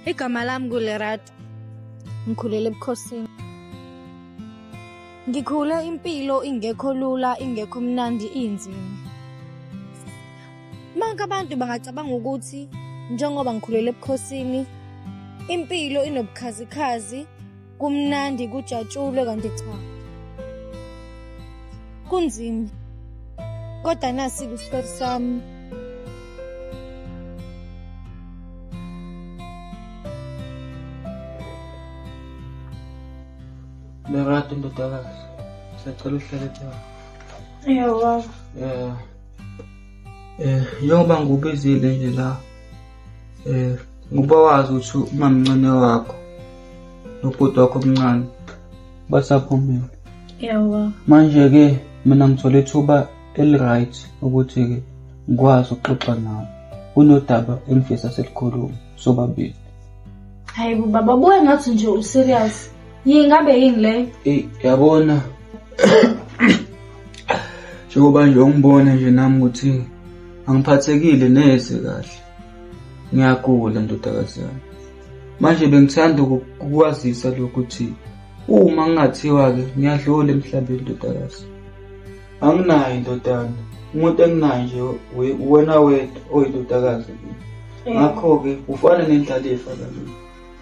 Igama lami nguLerato. Ngikhulele ebukhosini. Ngikhule impilo ingekho lula, ingekho mnandi, inzima. Bonke abantu bangacabanga ukuthi njengoba ngikhulele ebukhosini, impilo inobukhazikhazi, kumnandi, kujatshulwe, kanti cha. Kunzima. Kodwa nasi isitori sami. Lerato ndodakazi, siyacela uhlale ekhaya. Yebo baba. Njengoba ngubizile nje la, ngoba wazi ukuthi umamncane wakho nobhuti wakho omncane basaphumile. Yebo baba. Manje-ke mina ngithole ithuba eli-right ukuthi-ke ngikwazi ukuxoxa nawe. Kunodaba engifisa selikhuluma sobabili. Hayi baba, buke ngathi nje userious. Yingabe yini le? Yabona. Njengoba nje ungibona nje nami ukuthi angiphathekile neze kahle. Ngiyagula ndodakazi yami. Manje bengithanda ukukwazisa lokuthi uma ngingathiwa-ke ngiyadlula emhlabeni ndodakazi. Anginayo indodana. Umuntu enginayo nje wena wedwa oyindodakazi. Ngakho-ke ufana nendlalifa kamina.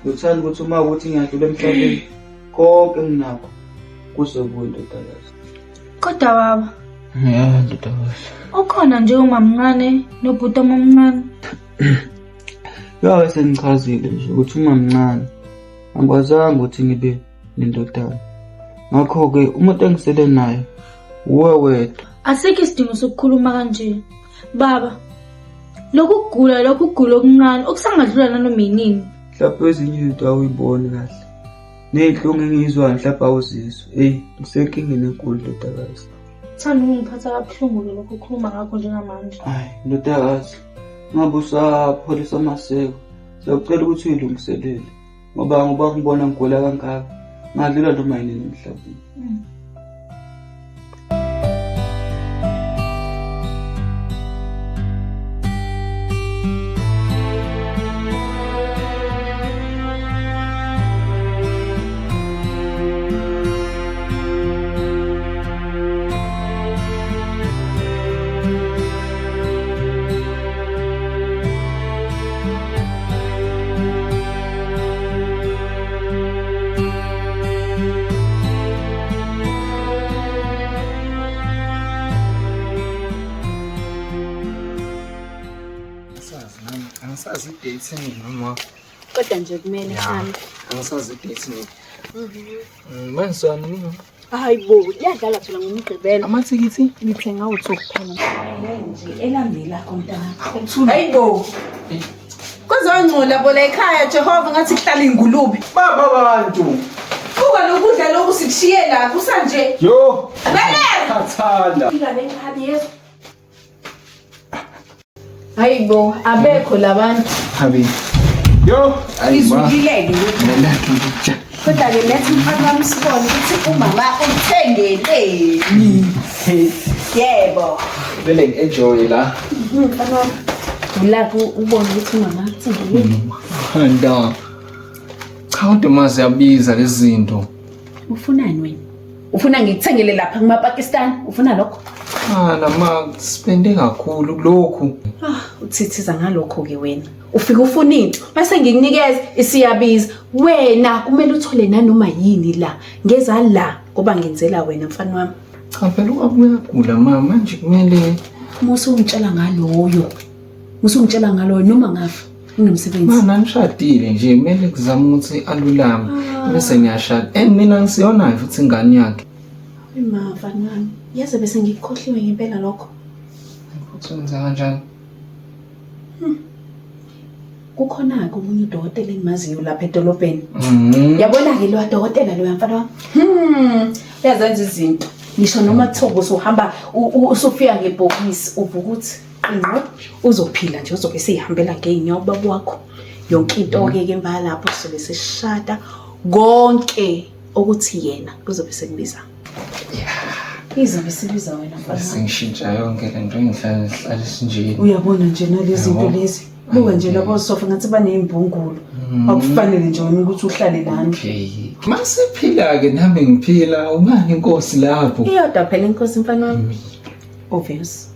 Ngithanda ukuthi uma ukuthi ngiyadlula emhlabeni konke enginakho kuzobuya indodakazi. Kodwa baba, ndodakazi. ukhona nje umamncane nobhuti omncane. Yawe sengichazile nje ukuthi umamncane angikwazanga ukuthi ngibe nendodana. Ngakho-ke umuntu engisele naye uwe wedwa. Asikho isidingo sokukhuluma kanje. Baba, lokhu kugula okuncane okusangadlula nanoma yinini. Mhlawumbe ezinye izinto awuyiboni kahle. Ney'nhlungu engiyizwayo mhlawumbe awuzizwa. Ngisenkingeni enkulu ndodakazi. Thanda ukungiphatha kabuhlungu lokho ukhuluma ngakho njengamanje. Hayi ndodakazi, ngabe usapholisa amaseko. Siyakucela ukuthi uyilungiselele. Ngoba ngibona ngigula kangaka. Ngadlula noma yini emhlabeni. Angisazi i-date noma Kodwa nje kumele hambe. angisazi i-date manje sona nini? Hayi bo, yadlala phela ngomgqibelo. Amathikithi Ngihle ngawu-2 kuphela. nje elandela kontana. Hayibo. Kuzongcola bola ekhaya Jehova ngathi kuhlala ingulube. baba abantu Kuba lokudla lokhu sikushiye la kusanje. yo Bele! kathanda Ingane ekhadi yeso. Hayibo, abekho labantu. habi yo Izwileke lokhu. ngiyakuja Kodwa ke lethi umfana wami sibone ukuthi umama umthengeleni. Yebo. vele ngi-enjoy la Umfana wami. Ulapho ubone ukuthi umama akuthengile. handa cha kodwa mazi yabiza lezi zinto. Ufunani wena? Ufuna ngikuthengele lapha kumaPakistan? Ufuna lokho? Lama spende kakhulu kulokhu. Uthithiza ngalokho ke wena. Ufika ufuna into, mase ngikunikeza isiyabiza. Wena kumele uthole nanoma yini la. Ngeza la ngoba ngenzela wena mfana wami. Cha phela uyagula mama manje kumele Musu ungitshela ngaloyo. Musu ungitshela ngaloyo noma ngafa nginomsebenzi. mana nishadile nje kumele kuzama ukuthi alulame bese ngiyashada. Mina ngisiyona futhi ingane yakhe. Ima mfana wami. Yazi bese ngikukhohliwe ngempela lokho. Futhi wenza kanjani? Kukhona ke umunye udokotela engimaziyo lapha edolobheni. Yabona ke lo dokotela lo mfana wami. Uyazenza izinto. Ngisho noma kuthiwa usuhamba usufika ngebhokisi uvukuthi qinqo uzophila nje uzobe seyihambela ngeenyawo baba wakho. Yonke into ke emva lapho sizobe seshada konke ukuthi yena kuzobe sekubiza. Izobe sibiza wena mfana. Sengishintsha yonke le nto engihlala nje. Uyabona nje nalezi zinto lezi. buke nje lapho sofa ngathi baney'mbungulu akufanele nje wena ukuthi uhlale lana. Okay. Masiphila-ke nami ngiphila ubani inkosi lapho. Iyodwa phela inkosi mfana wami. Obvious.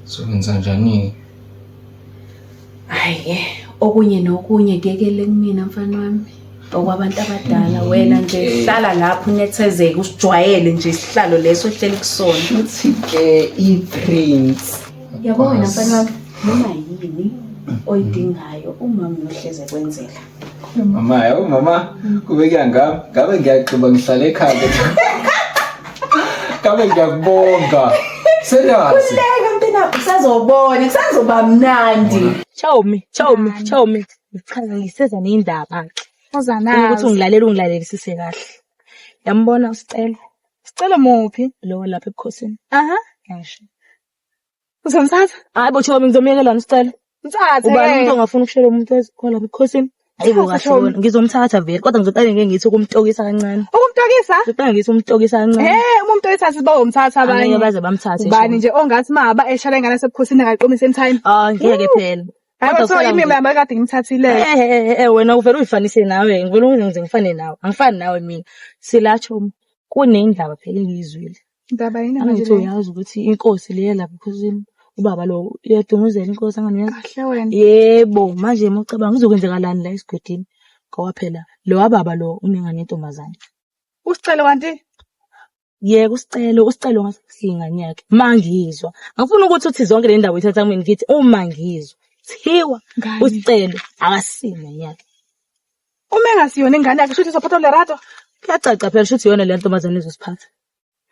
Sowenza njani? Hayi okunye nokunye kekele kumina mfana wami. Okwabantu abadala wena nje hlala lapho unethezeke usijwayele nje isihlalo leso ohleli kusona. Uthi ke i-prince. Yabo wena mfana wami noma yini oyidingayo umama uyohleze kwenzela. Mama, kube kuyangami. Ngabe ngiyaqhuba ngihlale ekhaya. Ngabe ngiyakubonga. Seyazi. Kuleka mntana kusazobona kusazoba mnandi. Ciao me. Ngichaza ngiseza neindaba. Ukuthi ungilalelisise kahle. Yambona usicelo. Sicelo muphi? Lo lapha ebukhosini. Aha. Ngisho. Uzomthatha? Hayi bo Chomi ngizomyekelana usicelo. Mthathe. Ubani umuntu ongafuna ukushela umuntu ezikhola lapha ebukhosini? Hayibo kahle ngizomthatha vele kodwa ngizocela ngithi ukumtokisa kancane. Ukumtokisa? Ngicela ngithi umtokisa kancane. Uma umtokisa siba umthatha abanye. Abanye baze bamthathe. Ubani nje ongathi maba eshaya ingane sebukhosini akayiqomisa emthayini. Ngeke phela. Hayi so imimi yami kade ngimthathile. Wena uvela uyifanise nawe ngivela ngize ngifane nawe angifani nawe mina silatsho kunendaba phela engiyizwile indaba yini manje ngithi uyazi ukuthi inkosi leya lapha ekhosini ubaba lo uyadumuzela inkosi angani kahle wena yebo manje emacabanga ngizokwenzekalani la esigodini ngoba phela lo wababa lo unengane yentombazane usicelo kanti yeke usicelo ngasikingane yakhe mangizwa ngifuna ukuthi uthi zonke le ndaba uyithatha kimi ngithi uma ngizwa thiwa usicelo akasime yakhe uma engasiyona ingane yakhe shuthi sophatha lerato kuyacaca phela shuthi yona le ntombazane izosiphatha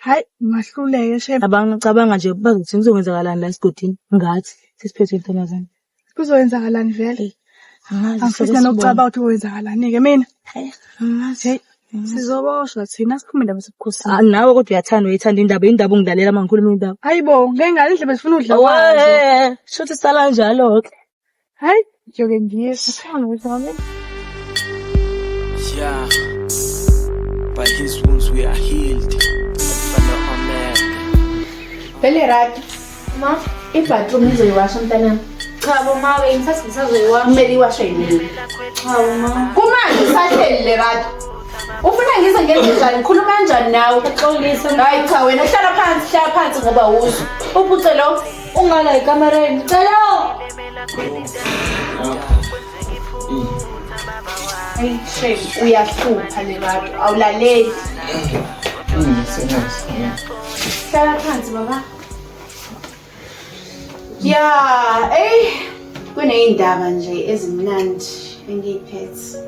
hayi ngahluleke chef cabanga nje bazothi ngizokwenzakalani la esigodini ngathi sisiphethe intombazane kuzoyenzakalani vele angifisa nokucaba ukuthi kwenzakalani ke mina ngathi sizoboshwa thina siphume indaba sebukhosini nawe kodwa uyayithanda indaba ungilalela uma ngikhuluma indaba hayibo ngengane indlela sifuna udla kwazo shuthi sala njalo ke hayi njoke ngiyisa Yeah, by his wounds we are healed. Phele rato. ma Ibathroom izoyiwasha mntanami. cha bo ma ngisazoyiwa Kumele iwashwe yini? cha ma Kumanje usahleli le rato. Ufuna ngize ngenze njani? Ngikhuluma kanjani nawe? Xolisa Hayi cha wena hlala phansi ngoba uzo. Uphuce lo ungala ekamereni celo Hey shame uyahlupha le rato awulaleli. Hlala phansi baba. Ya, kuneyindaba nje ezimnandi engiyiphethe.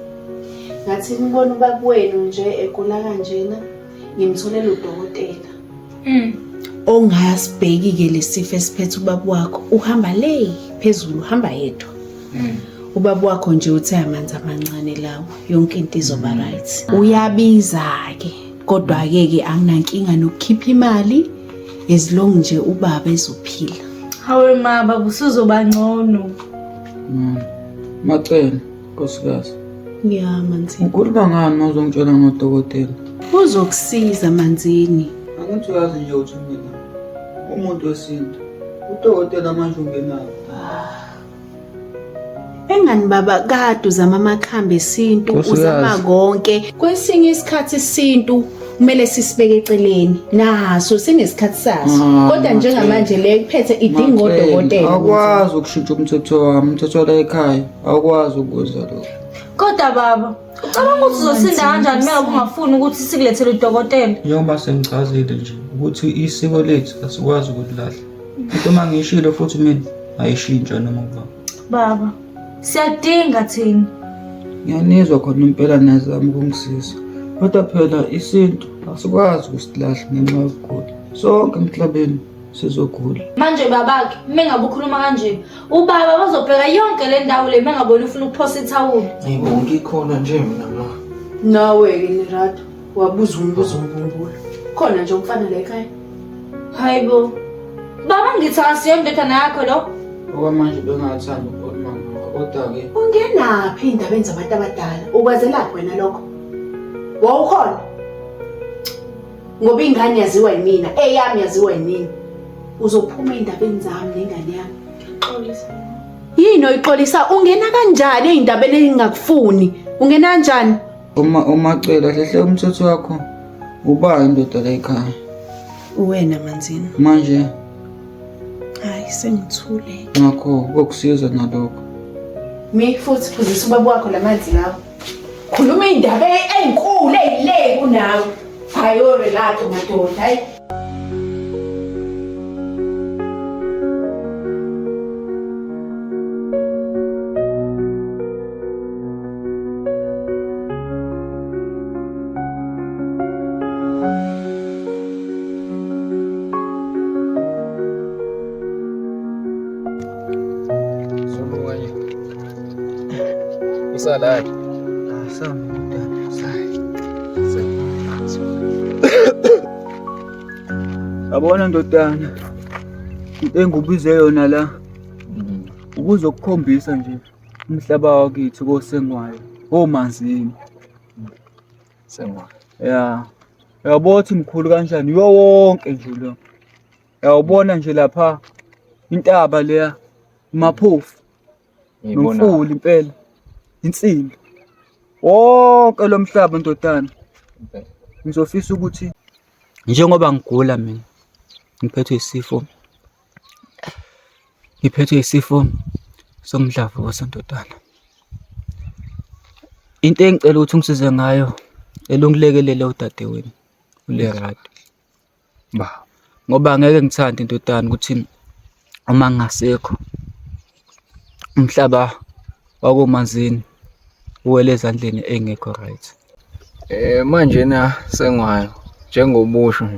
Ngathi ngibona ubaba wenu nje egula kanjena ngimtholela udokotela. Ongasibheki ke lesifo esiphethe ubaba wakho uhamba le phezulu uhamba yedwa. Ubaba wakho nje uthe amanzi amancane lawo yonke into izoba right. Uyabiza ke kodwa ke anginankinga nokukhipha imali as long nje ubaba ezophila. hawe ma baba usuzoba ngcono Macela, nkosikazi. Manzini. Ukhuluma ngani uma uzongitshela ngodokotela? Uzokusiza Manzini. Angithi uyazi nje ukuthi mina umuntu wesintu. Udokotela manje ungenayo. Engani baba kade uzama amakhambi esintu uzama konke. Kwesinye isikhathi isintu kumele sisibeke eceleni. Naso sinesikhathi saso. Kodwa njengamanje le kuphethe idinga odokotela. Akwazi ukushintsha umthetho wami, umthetho la ekhaya. Akwazi ukwenza lokho. kodwa baba ucabanga ukuthi uzosinda kanjani uma ungafuni ukuthi sikulethele udokotela Njengoba sengichazile nje ukuthi isiko lethu asikwazi ukulilahla. Into mangishilo futhi mina ayishintsha noma kuba. baba siyadinga thina Ngiyanizwa khona impela nazama ukungisiza. Kodwa phela isintu asikwazi ukusilahla ngenxa yokugula. Sonke emhlabeni sizogula. manje babake mengabe ukhuluma kanje ubaba bazobheka yonke le ndawo le mengabona ufuna ukuphosa ithawula Yebo ngikhona nje mina ma. Nawe ke Nirato wabuza umbuzo ombumbulu. Khona nje umfana la ekhaya. hayibo baba ngithi asiyondodana yakho lo Okwamanje bengathanda ukukhuluma ngakho kodwa ke Ungenaphi indabeni zabantu abadala? Ukwazelaphi wena lokho? Wawukhona? Ngoba ingane yaziwa yimina, eyami yaziwa yinini. Uzophuma indabeni zami nengane yami. xolisa Yini oyixolisa ungena kanjani ezindabeni engingakufuni? Ungena kanjani? Umacela hle umthetho wakho. Uba indoda la ekhaya. Wena Manzini. Manje Hayi sengithule. ngakho kokusiza nalokho. Mi futhi phuzisa ubaba wakho lamanzi lawo. Khuluma indaba enkulu ezile kunawe. Hayi orelato madoda, hayi. Usalala. Yabona ndodana, into engubize yona la ukuzokukhombisa nje umhlaba wakithi koSengwayo, oManzini. Sengwayo. Ya. Uyabona mkhulu kanjani yo wonke nje lo. Uyabona nje lapha intaba leya Maphofu. Nomfuli impela. Insimbi. Wonke lo mhlaba ndodana. Ngizofisa ukuthi njengoba ngigula mina Ngiphethe isifo somdlavuza ndodana. Into engicela ukuthi ungisize ngayo elongilekelele udadewenu uLerato. Ngoba ngeke ngithande ndodana ukuthi uma ngingasekho umhlaba wakoManzini uwele ezandleni engekho right. Manje na Sengwayo njengobusho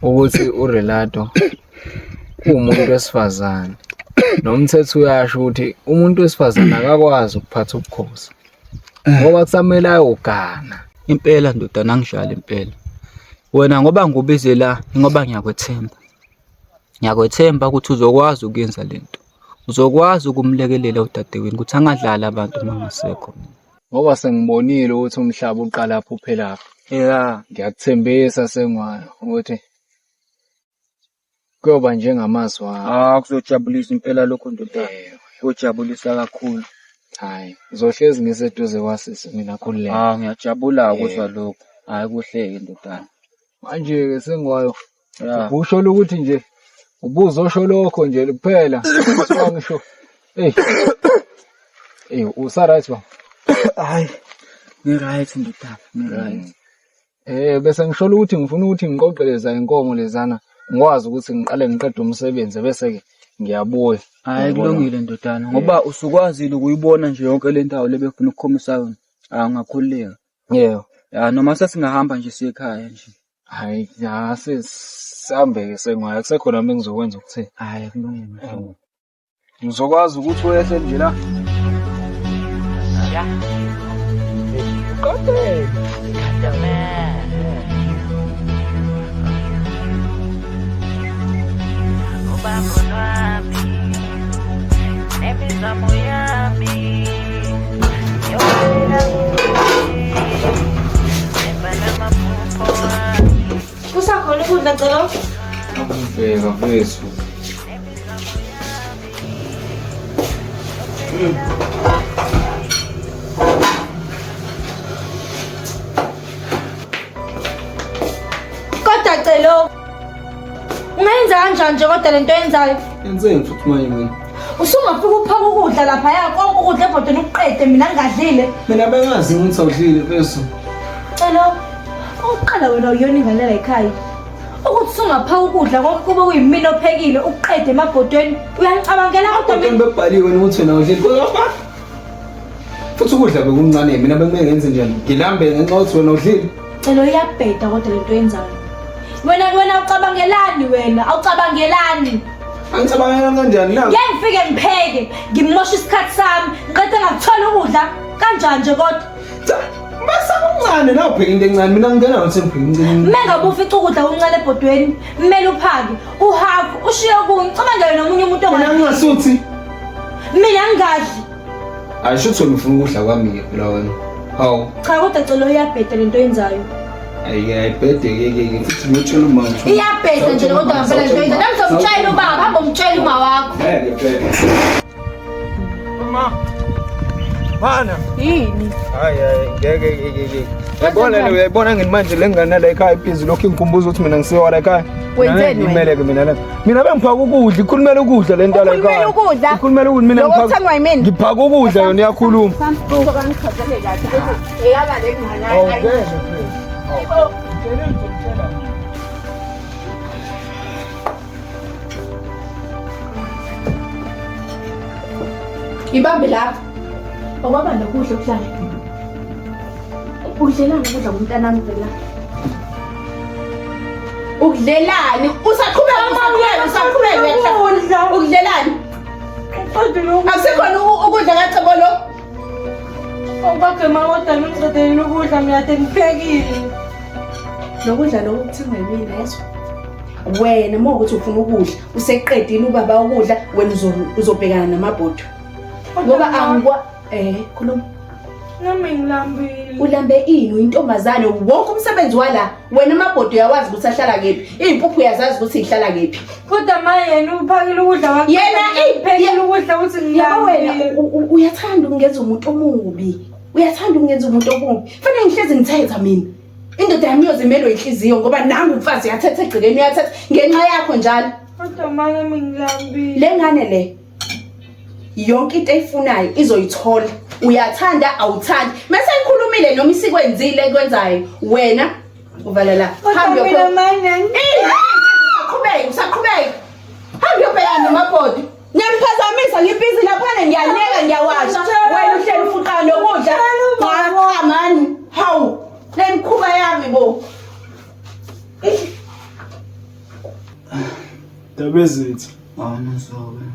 ukuthi uRelato umuntu wesifazane nomthetho uyasho ukuthi umuntu wesifazane akakwazi ukuphatha ubukhosi ngoba kusamele ayogana. Impela ndodana ngishaya impela. Wena ngoba ngubize la ngoba ngiyakwethemba ukuthi uzokwazi ukuyenza lento. Uzokwazi ukumlekelela udadewenu ukuthi angadlala abantu mangasekho. Ngoba sengibonile ukuthi umhlaba uqala lapho uphela lapho. Yeah, Ngiyakuthembisa Sengwayo ukuthi kuyoba njengamazwi wakho. Kuzojabulisa impela lokho ndodana. Kujabulisa kakhulu. Hayi, ngizohlezi ngiseduze kwasisi mina khulileke. Ngiyajabula ukuzwa lokho. Hayi kuhleke ndodana. Manje ke Sengwayo ubusho ukuthi nje ubuzosho lokho nje kuphela. Ngisho usa right ba? Hayi. Ni right ndodana, ni right. Bese ngisho ukuthi ngifuna ukuthi ngiqoqeleza inkomo lezana ngikwazi ukuthi ngiqale ngiqede umsebenzi bese ke ngiyabuya. Hayi kulungile ndodana ngoba usukwazile ukuyibona nje yonke le ndawo lebefuna ukukhomisa yona. Ngakhuleka. Yebo. Ya noma sasingahamba nje siyekhaya nje. Hayi ya sihambe ke Sengwayo akusekhona mina ngizokwenza ukuthini. Hayi kulungile. Ngizokwazi ukuthi uyehle nje la. Ya. Qonde. Kusakhona ukudla celo? Akubheka mfethu. Kodwa celo. Ungayenza kanjani nje kodwa lento yenzayo? Yenzeni futhi manje mina? Usungafika uphaka ukudla lapha ya konke ukudla ebhodweni uqede mina ngingadlile. Mina bengazi ukuthi awudlile mfethu. Celo. Uqala wena uyona ingalela ekhaya. Ukuthi sungaphaka ukudla konke kube kuyimina ophekile uqede emabhodweni uyangicabangela kodwa Mina bebhaliwe ukuthi wena awudlile. Kodwa futhi ukudla bekuncane mina bengenze njani? Ngilambe ngenxa ukuthi wena awudlile. Celo iyabheda kodwa lento yenzayo. Wena ucabangelani wena? Awucabangelani? Angicabangela kanjani la? Ngeke ngifike ngipheke, ngimosha isikhathi sami, ngiqede ngakuthola ukudla kanjani nje kodwa? Bese kuncane la upheka into encane mina ngingena ukuthi ngipheke into encane. Mengabe ufica ukudla okuncane ebhodweni, kumele uphake, uhafu, ushiye kunye, cabangela nomunye umuntu Mina ongadli. ngingasuthi. Mina ngingadli. Ayisho ukuthi wena ufuna ukudla kwami ke phela wena. Hawu. Cha kodwa celo iyabheda lento yenzayo. Ayibhede futhi ngiyotshela uma ngisho. Iyabheda nje kodwa ngempela lento yenzayo. Namhlanje umtshayela ubaba, hamba umtshayela uma wakho. Phela. Ma. Mana. Yini? Hayi ngeke. Uyayibona ngini manje lengane la ekhaya ibhizi lokhu ngikhumbuza ukuthi mina ngisiwa la ekhaya. Wenzeni wena? Ngimele ke mina la. Mina bengiphaka ukudla, ikhulumela ukudla le nto la ekhaya. Ikhulumela ukudla mina ngiphaka. Uthangwa yimini. Ngiphaka ukudla yona iyakhuluma. Sambuka bangichazele kahle ukuthi eyaba le ngane. Ibambe lapha. Okwaba nokudla okuhlala. Udlelani ukudla kumntana nami vela? Ukudlelani? Usaqhubeka ukudlelani? Akusekhona ukudla kacebo lo. Ubagema kodwa ngicedeni ukudla mina ngiphekile. Lokudla lokho kuthengwe yimina yezwa. Wena mawukuthi ufuna ukudla, useqedile ubaba ukudla, wena uzobhekana namabhodo. Ngoba angikwa khuluma. Nami ngilambile. Ulambe ini uyintombazane wonke umsebenzi wala wena amabhodo uyawazi ukuthi ahlala kephi impuphu uyazazi ukuthi ihlala kephi Kodwa manje yena uphakile ukudla wakhe yena iphekile ukudla ukuthi ngiyabona uyathanda ukungenza umuntu omubi fanele ngihlezi ngithetha mina indoda yami yozimelo inhliziyo ngoba nangu umfazi yathetha egcikeni uyathetha ngenxa yakho njalo kodwa manje ngilambile lengane le yonke into eyifunayo izoyithola uyathanda awuthandi mase ikhulumile noma isikwenzile kwenzayo wena uvala la hamba usaqhubeka hamba uyobhekana namabhodi ngiyamphazamisa ngibhizi lapha ngiyaneka ngiyawasha wena uhleli ufuqa nokudla cha mani hawu le mkhuba yami bo Dabezithi Awunosobe.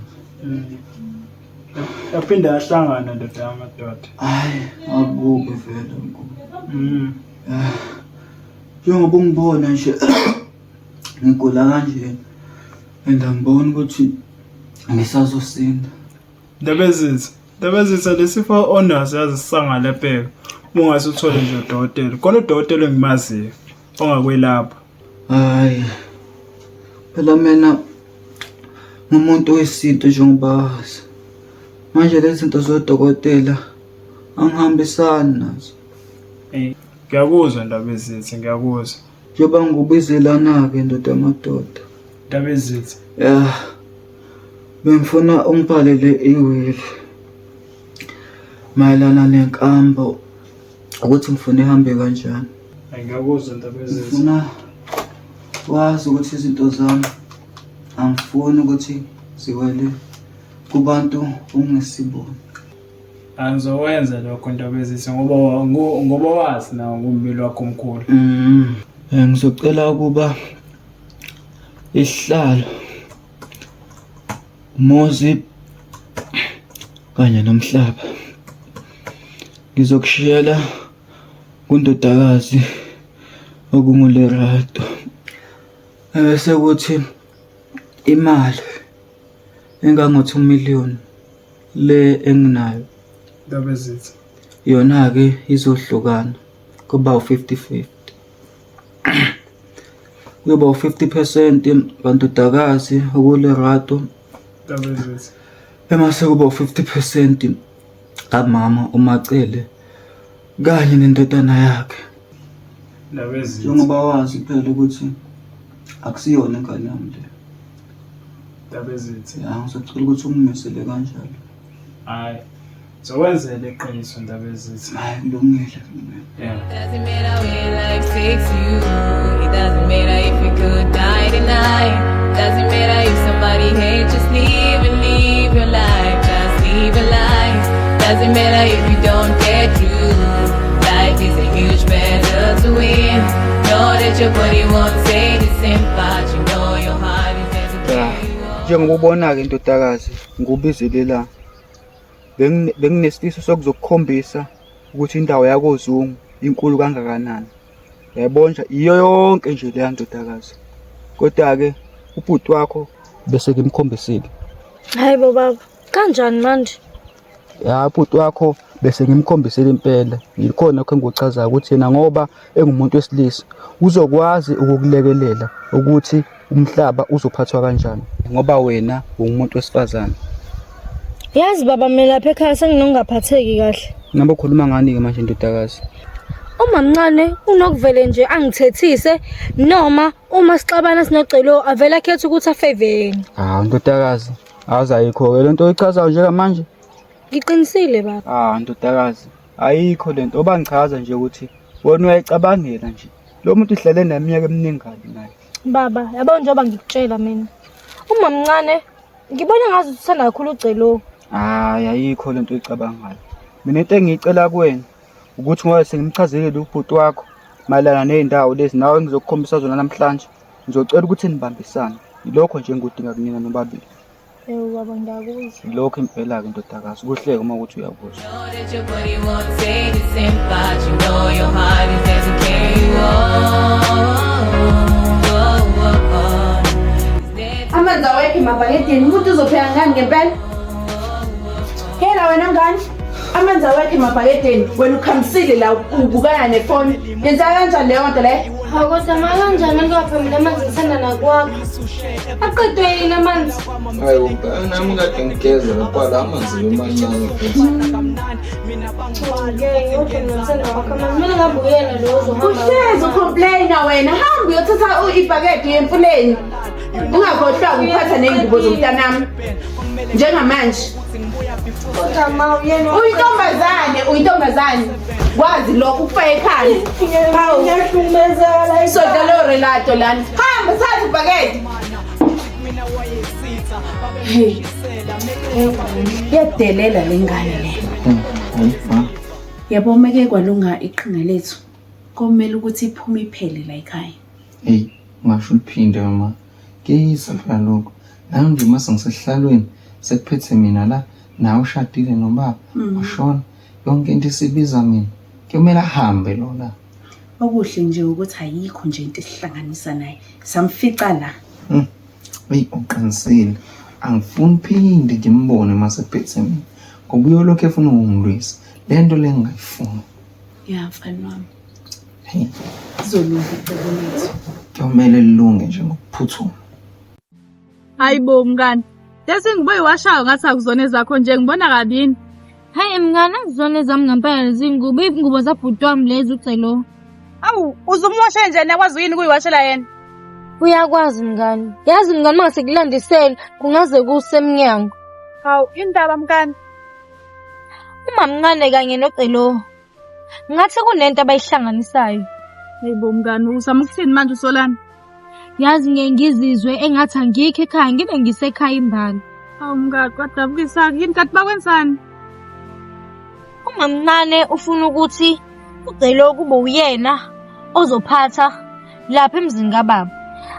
yaphinda yahlangana ndoda yamadoda. Hayi, akubi vele nkulu. Njengoba ungibona nje ngigula kanje ngibona ukuthi ngisazosinda. Dabezithi lesifo onaso yazi sisangale phela. Ungase uthole nje udokotela. Khona udokotela engimaziyo ongakwelapha. Hayi. Phela mina ngumuntu wesinto njengoba manje lezi zinto zodokotela angihambisani nazo. Ngiyakuzwa Dabezithi ngiyakuzwa. Njengoba ngubizelana ke ndoda yamadoda. Dabezithi bengifuna ungibhalele iwili mayelana nenkambo ukuthi ngifuna ihambe kanjani. Ngiyakuzwa Dabezithi. Ngifuna wazi ukuthi izinto zami angifuni ukuthi ziwele kubantu ungesiboni. Angizowenza lokho Dabezithi ngoba wazi nawo ngummeli wakho omkhulu. Ngizocela ukuba isihlalo Mozi kanye nomhlaba ngizokushiyela kundodakazi okungulerato bese kuthi imali engango2 million le enginayo Dabezithi yona ke izohlukana kuba u50-50 kuba u50% bandodakazi okulerato Dabezithi emase kuba u50% kamama uMacele kanye nendodana yakhe. Dabezithi Njengoba wazi phela ukuthi akusiyona ingane yami le. Dabezithi Ngizocela ukuthi ungimisele kanjalo. hayi zowenzele iqiniso Dabezithi. Hayi kulungile. Doesn't matter where life takes you. It doesn't matter if you could die tonight. Doesn't matter if somebody hates, just live your life. Just live your life. Doesn't matter if you don't get through. Life is a huge battle to win. Know that your body won't say the same, but you know your heart is there to carry you on. Njengobona ke ndodakazi ngubizelela. Benginesifiso sokuzokukhombisa ukuthi indawo yakoZungu inkulu kangakanani. Yayibona iyo yonke nje le ndodakazi. Kodwa ke ubhuti wakho bese ngimkhombisile. Hayibo baba, kanjani manje? Ya ubhuti wakho bese ngimkhombisile impela. Yikhona lokho engikuchaza ukuthi yena ngoba engumuntu wesilisa uzokwazi ukukulekelela ukuthi umhlaba uzophathwa kanjani ngoba wena ungumuntu wesifazane. Yazi baba mina lapha ekhaya senginokungaphatheki kahle. Ngabe ukhuluma ngani-ke manje ndodakazi? Uma mncane unokuvele nje angithethise noma uma sixabana sinocelo avela khetha ukuthi afave yena. Ndodakazi, ayikho-ke lento oyichazayo njengamanje? Ngiqinisile baba. Ndodakazi, ayikho lento oba ngichaza nje ukuthi wena uyayicabangela nje. Lo muntu uhlele neminyaka eminingi kabi naye. Baba, yabo njengoba ngikutshela mina. Uma mncane ngibona ngazi uthanda kakhulu ucelo. Ayikho lento oyicabangayo. Mina into engiyicela kuwena ukuthi ngoba sengimchazile ubhuti wakho mayelana nezindawo lezi nawe ngizokukhombisa zona namhlanje. Ngizocela ukuthi nibambisane. Ilokho nje engidinga kunina nobabili. Yebo baba ngiyakuzwa. Ilokho impela ke ndodakazi. Kuhleke uma ukuthi uyakuzwa. Amanzi awekho emabhakedeni, umuntu uzopheka ngani ngempela? Hela wena ngani? Amanzi awekho emabhakedeni, wena ukhamisile la ubukana nefoni. Yenza kanjani leyo nto le? Hawu kodwa kanjani ngingaphamile amanzi ngisanda nakwakho. Aqedwe yini amanzi? Hayi nami kade ngigeza lapha la amanzi amancane. Uhlezi ucomplaina wena, hamba uyothatha ibhakede yemfuleni. Ungakhohlwa ukuphatha ney'ngubo zomntanami njengamanje. Uyintombazane kwazi lokho ukufaka ekhanda. Hawu soda lo relato lana, hamba thatha ibhakede. Yadelela le ngane le. Yabo umeke kwalunga iqhinga lethu komele ukuthi iphume iphele la ekhaya. Hey, ngasho uphinde mama. Kuyisa phela lokho. Nami nje mase ngisehlalweni sekuphethe mina la nawe ushadile nobaba washona yonke into isibiza mina. Kumele ahambe lona. Okuhle nje ukuthi ayikho nje into esihlanganisa naye. Samfica la. Hey, uqinisile. Angifuni phinde ngimbone mase kuphethe mina. Ngoba uyolokhu efuna ukungilwisa. Lento le ngayifuni. Ya mfana wami. Hey, izolunga icebo lethu. Kumele lilunge nje ngokuphuthuma. Hayibo mngani. Yazi ngibuye washayo ngathi akuzona ezakho nje ngibona kabini. Hayi mngani akuzona ezami ngempela zingubo ingubo zabhuti wami lezi ucelo. Awu uzumwashe nje nakwazi yini kuyiwashela yena? Uyakwazi mngani. Yazi mngani mase kulandisela kungaze kusemnyango. Hawu indaba mngani. Uma mncane kanye nocelo. Ngathi kunento abayihlanganisayo. Hayibo mngani uzama ukuthini manje uSolana? Yazi ngeke ngizizwe engathi angikho ekhaya ngibe ngisekhaya imbali. Hawu mngani kwadabukisa yini kanti bakwenzani? Uma mncane ufuna ukuthi ucelo kube uyena ozophatha lapha emzini kababa.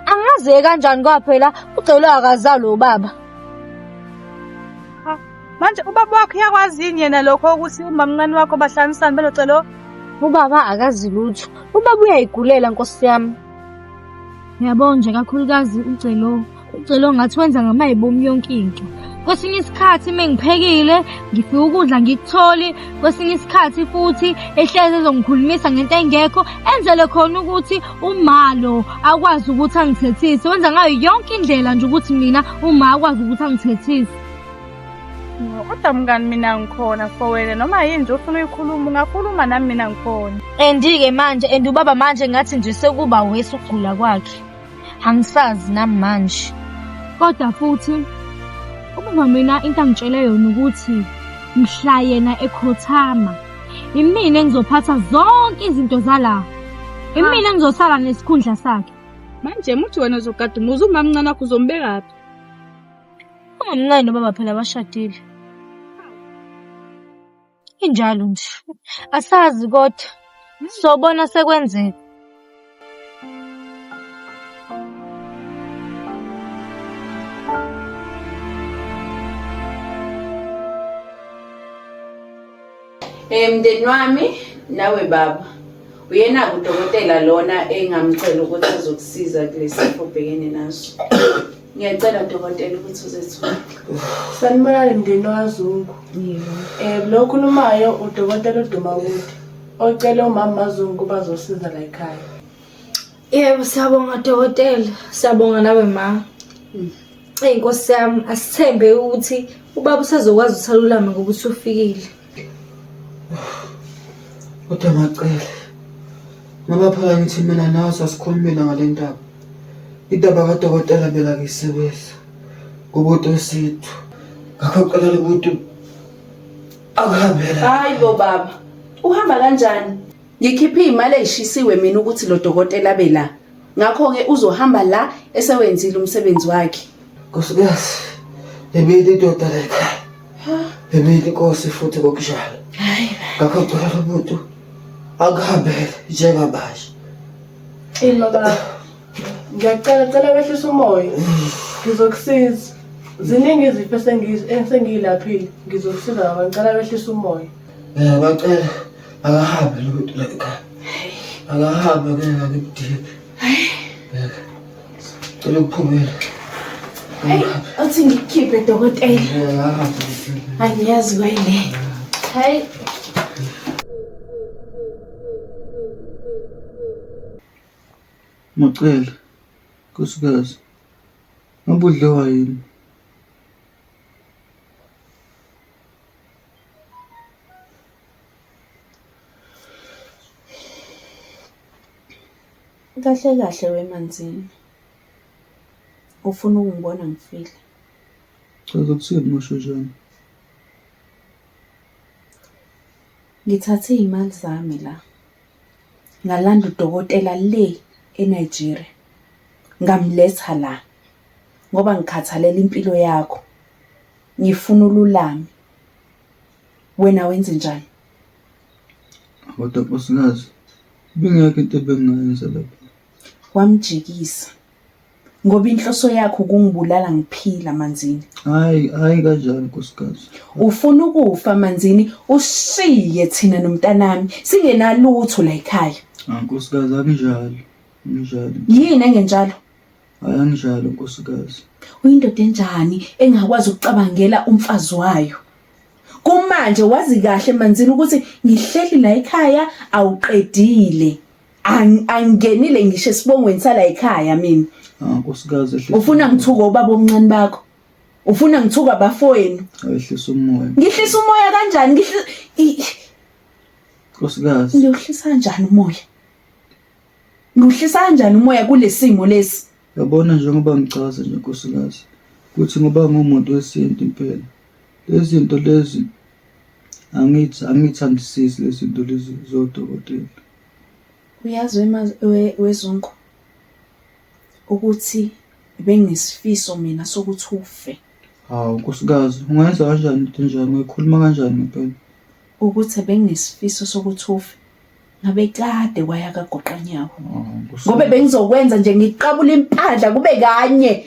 Angaze kanjani kwaphela ucelo akazalo ubaba. Manje ubaba wakho uyakwazi yini yena lokho ukuthi umamncane wakho bahlanganisana belocelo? Ubaba akazi lutho. Ubaba uyayigulela Nkosi yami. Ngiyabona nje kakhulukazi ucelo. Ucelo ngathi wenza ngamayibomu yonke into. Kwesinye isikhathi mengiphekile ngifika ukudla ngikutholi, kwesinye isikhathi futhi ehleze ezongikhulumisa ngento engekho enzele khona ukuthi umalo akwazi ukuthi angithethise. Wenza ngayo yonke indlela nje ukuthi mina uma akwazi ukuthi angithethise. Kodwa mngani mina ngikhona for wena noma yini nje ufuna uyikhuluma ungakhuluma nami mina ngikhona. Andike manje ubaba manje ngathi nje sekuba wese ukugula kwakhe. Angisazi nami manje. Kodwa futhi ubaba mina into angitshele yona ukuthi mhla yena ekhothama imina engizophatha zonke izinto zala. Imina engizosala nesikhundla sakhe. Manje muthi wena uzogada umamncane wakho uzombeka phi? Umamncane nobaba phela bashadile. Injalo nje. Asazi kodwa sobona sekwenzeka. Mndeni wami nawe baba. Uyena udokotela lona engamcela ukuthi azokusiza kulesifo obhekene naso. Ngiyacela udokotela ukuthi uzethu. Sanibonani mndeni waZungu. Lo khulumayo udokotela uDumawude. Ocela umama maZungu bazosiza la ekhaya. Yebo siyabonga dokotela. Siyabonga nawe ma. Nkosi yami, asithembe ukuthi ubaba usazokwazi ukuthi alulame ngoba usufikile. Kodwa macela. Ngoba phela ngithi mina nawe sasikhulumela ngale ndaba. Indaba kadokotela bela ngisebenza. Kubuto sethu. Ngakho uqala ukuthi akuhambela. Hayi bo baba. Uhamba kanjani? Ngikhiphe imali eyishisiwe mina ukuthi lo dokotela bela. Ngakho ke uzohamba la esewenzile umsebenzi wakhe. Nkosikazi, lebili indoda la ekhaya. Lebili inkosi futhi kokushaya. Hayi. Ngakho uqala ukuthi akuhambele njengabasha. Baba. Ngiyacela wehlisa umoya. Ngizokusiza. Ziningi izifo engiyilaphile. Ngizokusiza baba, ngicela wehlisa umoya. Bacela akahambe lo muntu la ekhaya. Akahambe ke ngakudini. Cela ukuphumela. Athi ngikhiphe dokotela. Angiyazi wayile. Hayi. Macela. Nkosikazi. Ngabudlewa yini? Kahle wemanzini. Ufuna ukungibona ngifile. Chaza kusini moshojana. Ngithathe imali zami la. Ngalanda udokotela le eNigeria. Ngamletha la. Ngoba ngikhathalela impilo yakho. Ngifuna ululame. Wena wenze njani? Kodwa nkosikazi, bingekho into ebengayenza lapha. Wamjikisa. Ngoba inhloso yakho kungibulala ngiphila manzini. Hayi kanjani nkosikazi. Ufuna ukufa manzini ushiye thina nomntanami singenalutho la ekhaya. Nkosikazi akunjalo. Yini engenjalo? Hayi anginjalo nkosikazi. Uyindoda enjani engakwazi ukucabangela umfazi wayo? Kumanje wazi kahle manzini ukuthi ngihleli la ekhaya awuqedile. Angenile ngisho esibongweni sala ekhaya mina. Nkosikazi ufuna ngithuka ubaba omncane bakho? Ufuna ngithuka abafowenu? Ayehlisa umoya. Ngihlisa umoya kanjani? Nkosikazi. Ngiyohlisa kanjani umoya? Ngihlisa kanjani umoya kulesimo lesi? Yabona njengoba ngichaza nje nkosikazi ukuthi ngoba ngumuntu wesintu impela. Lezi zinto lezi angithandisisi lezi zinto lezi zodokotela. Uyazi wezungu ukuthi benginesifiso mina sokuthi ufe. Hawu nkosikazi, ungenza kanjani into njani? Uyikhuluma kanjani ngempela? Ukuthi benginesifiso sokuthi ufe. Ngabe kade kwaya kagoqanyawo. Ngoba bengizokwenza nje ngiqabula impahla kube kanye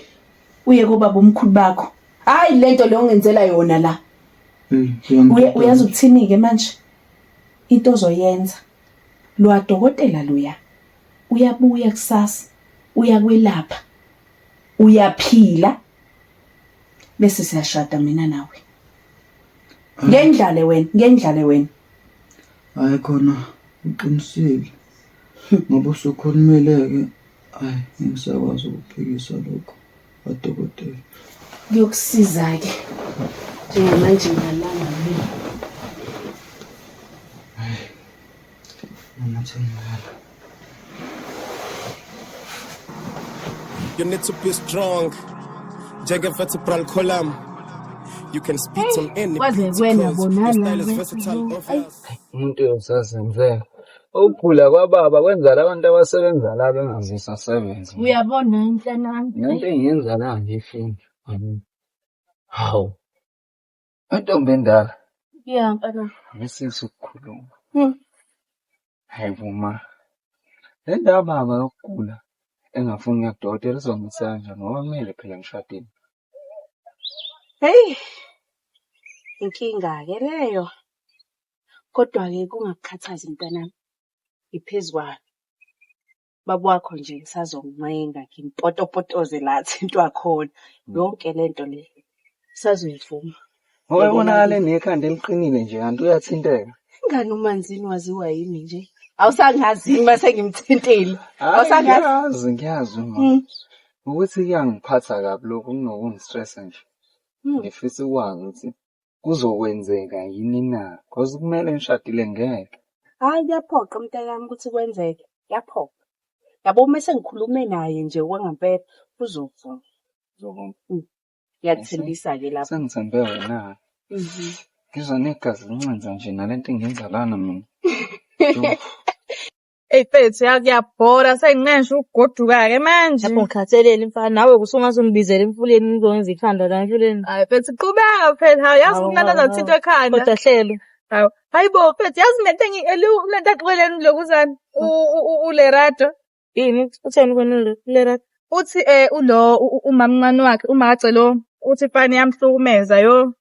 uye kubaba omkhulu bakho. Hayi lento le ongenzela yona la. Uyazi ukuthini ke manje? Into ozoyenza. Lo dokotela loya uyabuya kusasa, uyakwelapha. Uyaphila. Bese siyashada mina nawe. Ngendlale wena. Hayi khona uqinisile. Ngoba usukhulumeleke, hayi ngisakwazi ukuphikisa lokho adokotela. Ngiyokusiza ke. Njengamanje ngalanga mina. You need to be strong. Jagged vertebral column. You can spit on any beat because your style is versatile, obvious. Umuntu uyosazenzela. Ukukhula kwababa kwenza labantu abasebenza la bengazisasebenzi. Uyabona inhlanami. Nento engiyenza la nje ifini. Hawu. Intombi endala. Yeah, mpela. Ngisisi ukukhuluma. Hayi vuma. Le ndaba yokukhula engafuni yakudokotela izongisa kanjani ngoba kumele phela ngishadile. Hey. Inkinga ke leyo. Kodwa ke kungakukhathazi mntanami. Iphezwayo. Baba wakho nje ngisazoncenga ngimpotopotoze lathi into akhona. Yonke lento le sazoyivuma. Ngoba nekhanda eliqinile nje kanti uyathinteka. Ingane umanzini waziwa yimi nje. Awusangazi mase ngimthintile. Awusangazi ngiyazi uma. ukuthi kuyangiphatha kabi lokhu kunokungistressa nje. Ngifisa ukwazi ukuthi kuzokwenzeka yini na, cause kumele ngishadile ngeke. Hayi kuyaphoqa mntakami ukuthi kwenzeke. Kuyaphoqa. Yabo uma sengikhulume naye nje kwangempela uzovuma. Ngiyathembisa-ke lapho. Sengithembe wena. Ngizwa negazi lincenza nje nalento engenza lana mina. Hey mfethu kuyabhora sengingenje ukugoduka-ke manje. Lapho ngikhathelele mfana nawe kusungazongibizela emfuleni ngizokwenza ikhanda la emfuleni. Hayi mfethu qhubeka phela hayi yazi kumnandi azothinta ekhanda. Kodwa hlelo. Hayibo mfethu yazi lento lento axoleni lokuzana uLerato. Yini utheni kona uLerato? Uthi ulo umamncane wakhe umacelo uthi fani yamhlukumeza yo.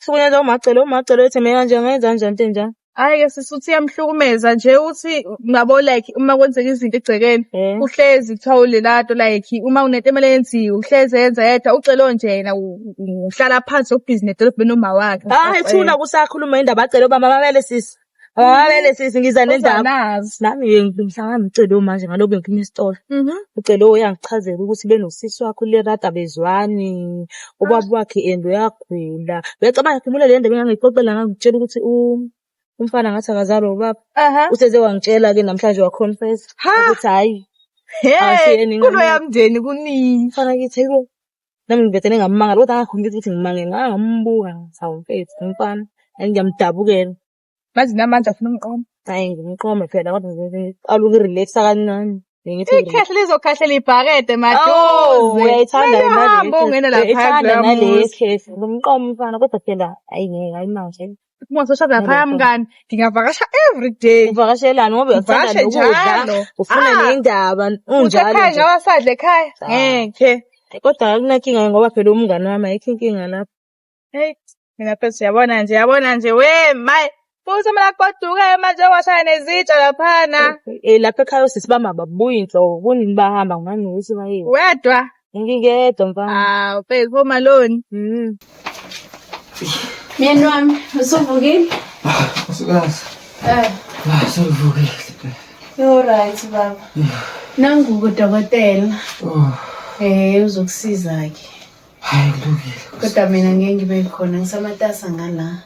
Sukunyeza umacelo etheme kanje ngenza njani into enjani? Hayi ke sisuthi yamhlukumeza nje uthi ngabo like uma kwenzeka izinto egcekeni uhlezi kuthiwa uLerato like uma unento emele yenziwe uhlezi yenza yedwa ucelo nje yena uhlala phansi obhizinesi edolobheni noma wakhe. Hayi thuna kusakhuluma indaba acelo baba mamele sisi. Mamele sisi ngiza nendaba. Nami ngimhlangana ngicelo manje ngalobe ngiphinda isitolo. Ucelo uyangichazela ukuthi benosisi wakho uLerato bezwani ubaba wakhe endo yagula. Becabanga khumule le ndaba engangixoxela ngangitshela ukuthi umfana ngathi akazalwa ubaba. Useze wangitshela ke namhlanje wa confess ukuthi hayi. Kulo yamndeni kunini. Mfana kithi yiko. Nami ngibethene ngamanga kodwa angakhombisa ukuthi ngimange ngambuka sawu mfethu umfana ngiyamdabukela. Manje namanje afuna umqoma. Hayi ngimqome phela kodwa ngiqala ukurelaxa kancane. Ikhehle lizokhahlela ibhakede madoze. Uyayithanda imali. Ungena lapha ithanda nale khehle. Ngimqome mfana kodwa phela ayi ngeke ayimanje. Uma soshada lapha mngani ngingavakasha every day. Uvakashelana ngoba uyathanda ukudla. Ufuna neindaba unjalo. Ekhaya ngawasadle ekhaya. Ngeke. Kodwa akunankinga ngoba phela umngane wami ayikho inkinga lapha. Hey mina phela yabona nje we my futhi mina kwaduka manje washaya nezitsha laphana. Lapha ekhaya sisibamba babuya inhlobo kunini bahamba ngani ukuthi bayiwe. Wedwa ngingedwa mfana. Phela Home Alone. Myeni wami usuvukile? Usukazi. Sengivukile. You're right baba. Nangu kudokotela. Uzokusiza-ke. Hayi kulungile. Kodwa mina ngeke ngibe khona ngisamatasa ngala.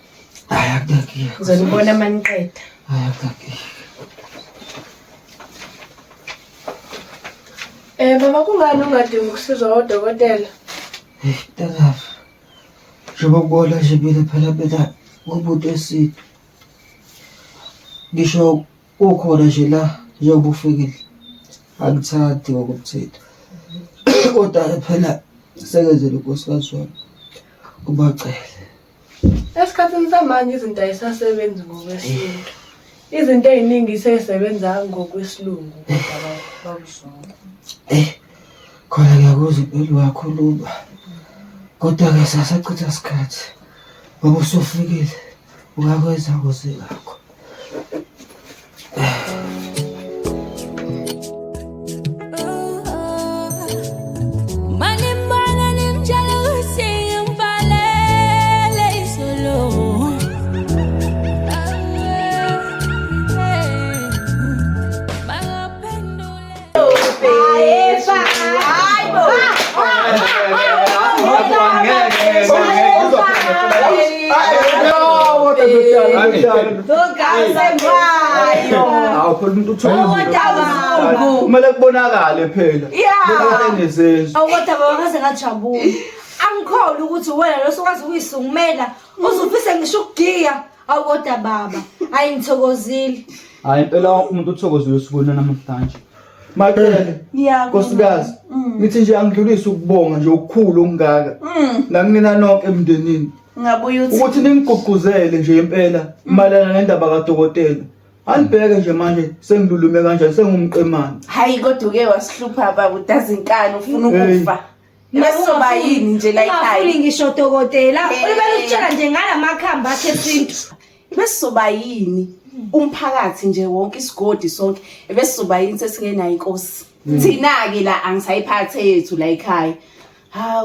Hayi akudakile. Ngizonibona maniqeda. Hayi akudakile. Mama kungani ungadingi ukusizwa odokotela? Mntakazi. Njengoba kubona nje mina phela ngumuntu eside. Ngisho ukhona nje la njengoba ufikile. Angithandi ngokumthetho. Kodwa phela sekezele unkosikazi wami. Ubacele. Esikhathini samanje izinto ayisasebenzi ngokwesintu. Izinto eziningi sezisebenza ngokwesilungu kodwa babuzona. Khona ngiyakuzwa impilo wakhuluma. Kodwa-ke sasachitha isikhathi. Ngoba usufikile. Ungakwenza kuze lakho. Kumele kubonakale phela. Kubonakale nezenzo. Awukodwa bawakaze ngajabula. Angikholwa ukuthi wena losukwazi ukuyisungumela uzufise ngisho ukugiya. Awukodwa baba, hayi ngithokozile. Hayi impela umuntu uthokozile usukona namhlanje. Maqele. Nkosikazi. Ngithi nje angidlulisa ukubonga nje okukhulu ongaka. Nakunina nonke emndenini. Ngabuya uthi ukuthi ningigqugquzele nje impela malana nendaba kaDokotela. Anibheke nje manje sengidlulume kanjani sengumqemane. hayi kodwa uke wasihlupha baba utazinkani ufuna ukufa. Masoba yini nje la ekhaya. Ufuni ngisho Dokotela. Ubele ukutshela nje ngalamakhambi akhe esintu. Besizoba yini umphakathi nje wonke isigodi sonke besizoba yini sesingenayo inkosi. Thina ke la angisayiphathe yethu la ekhaya.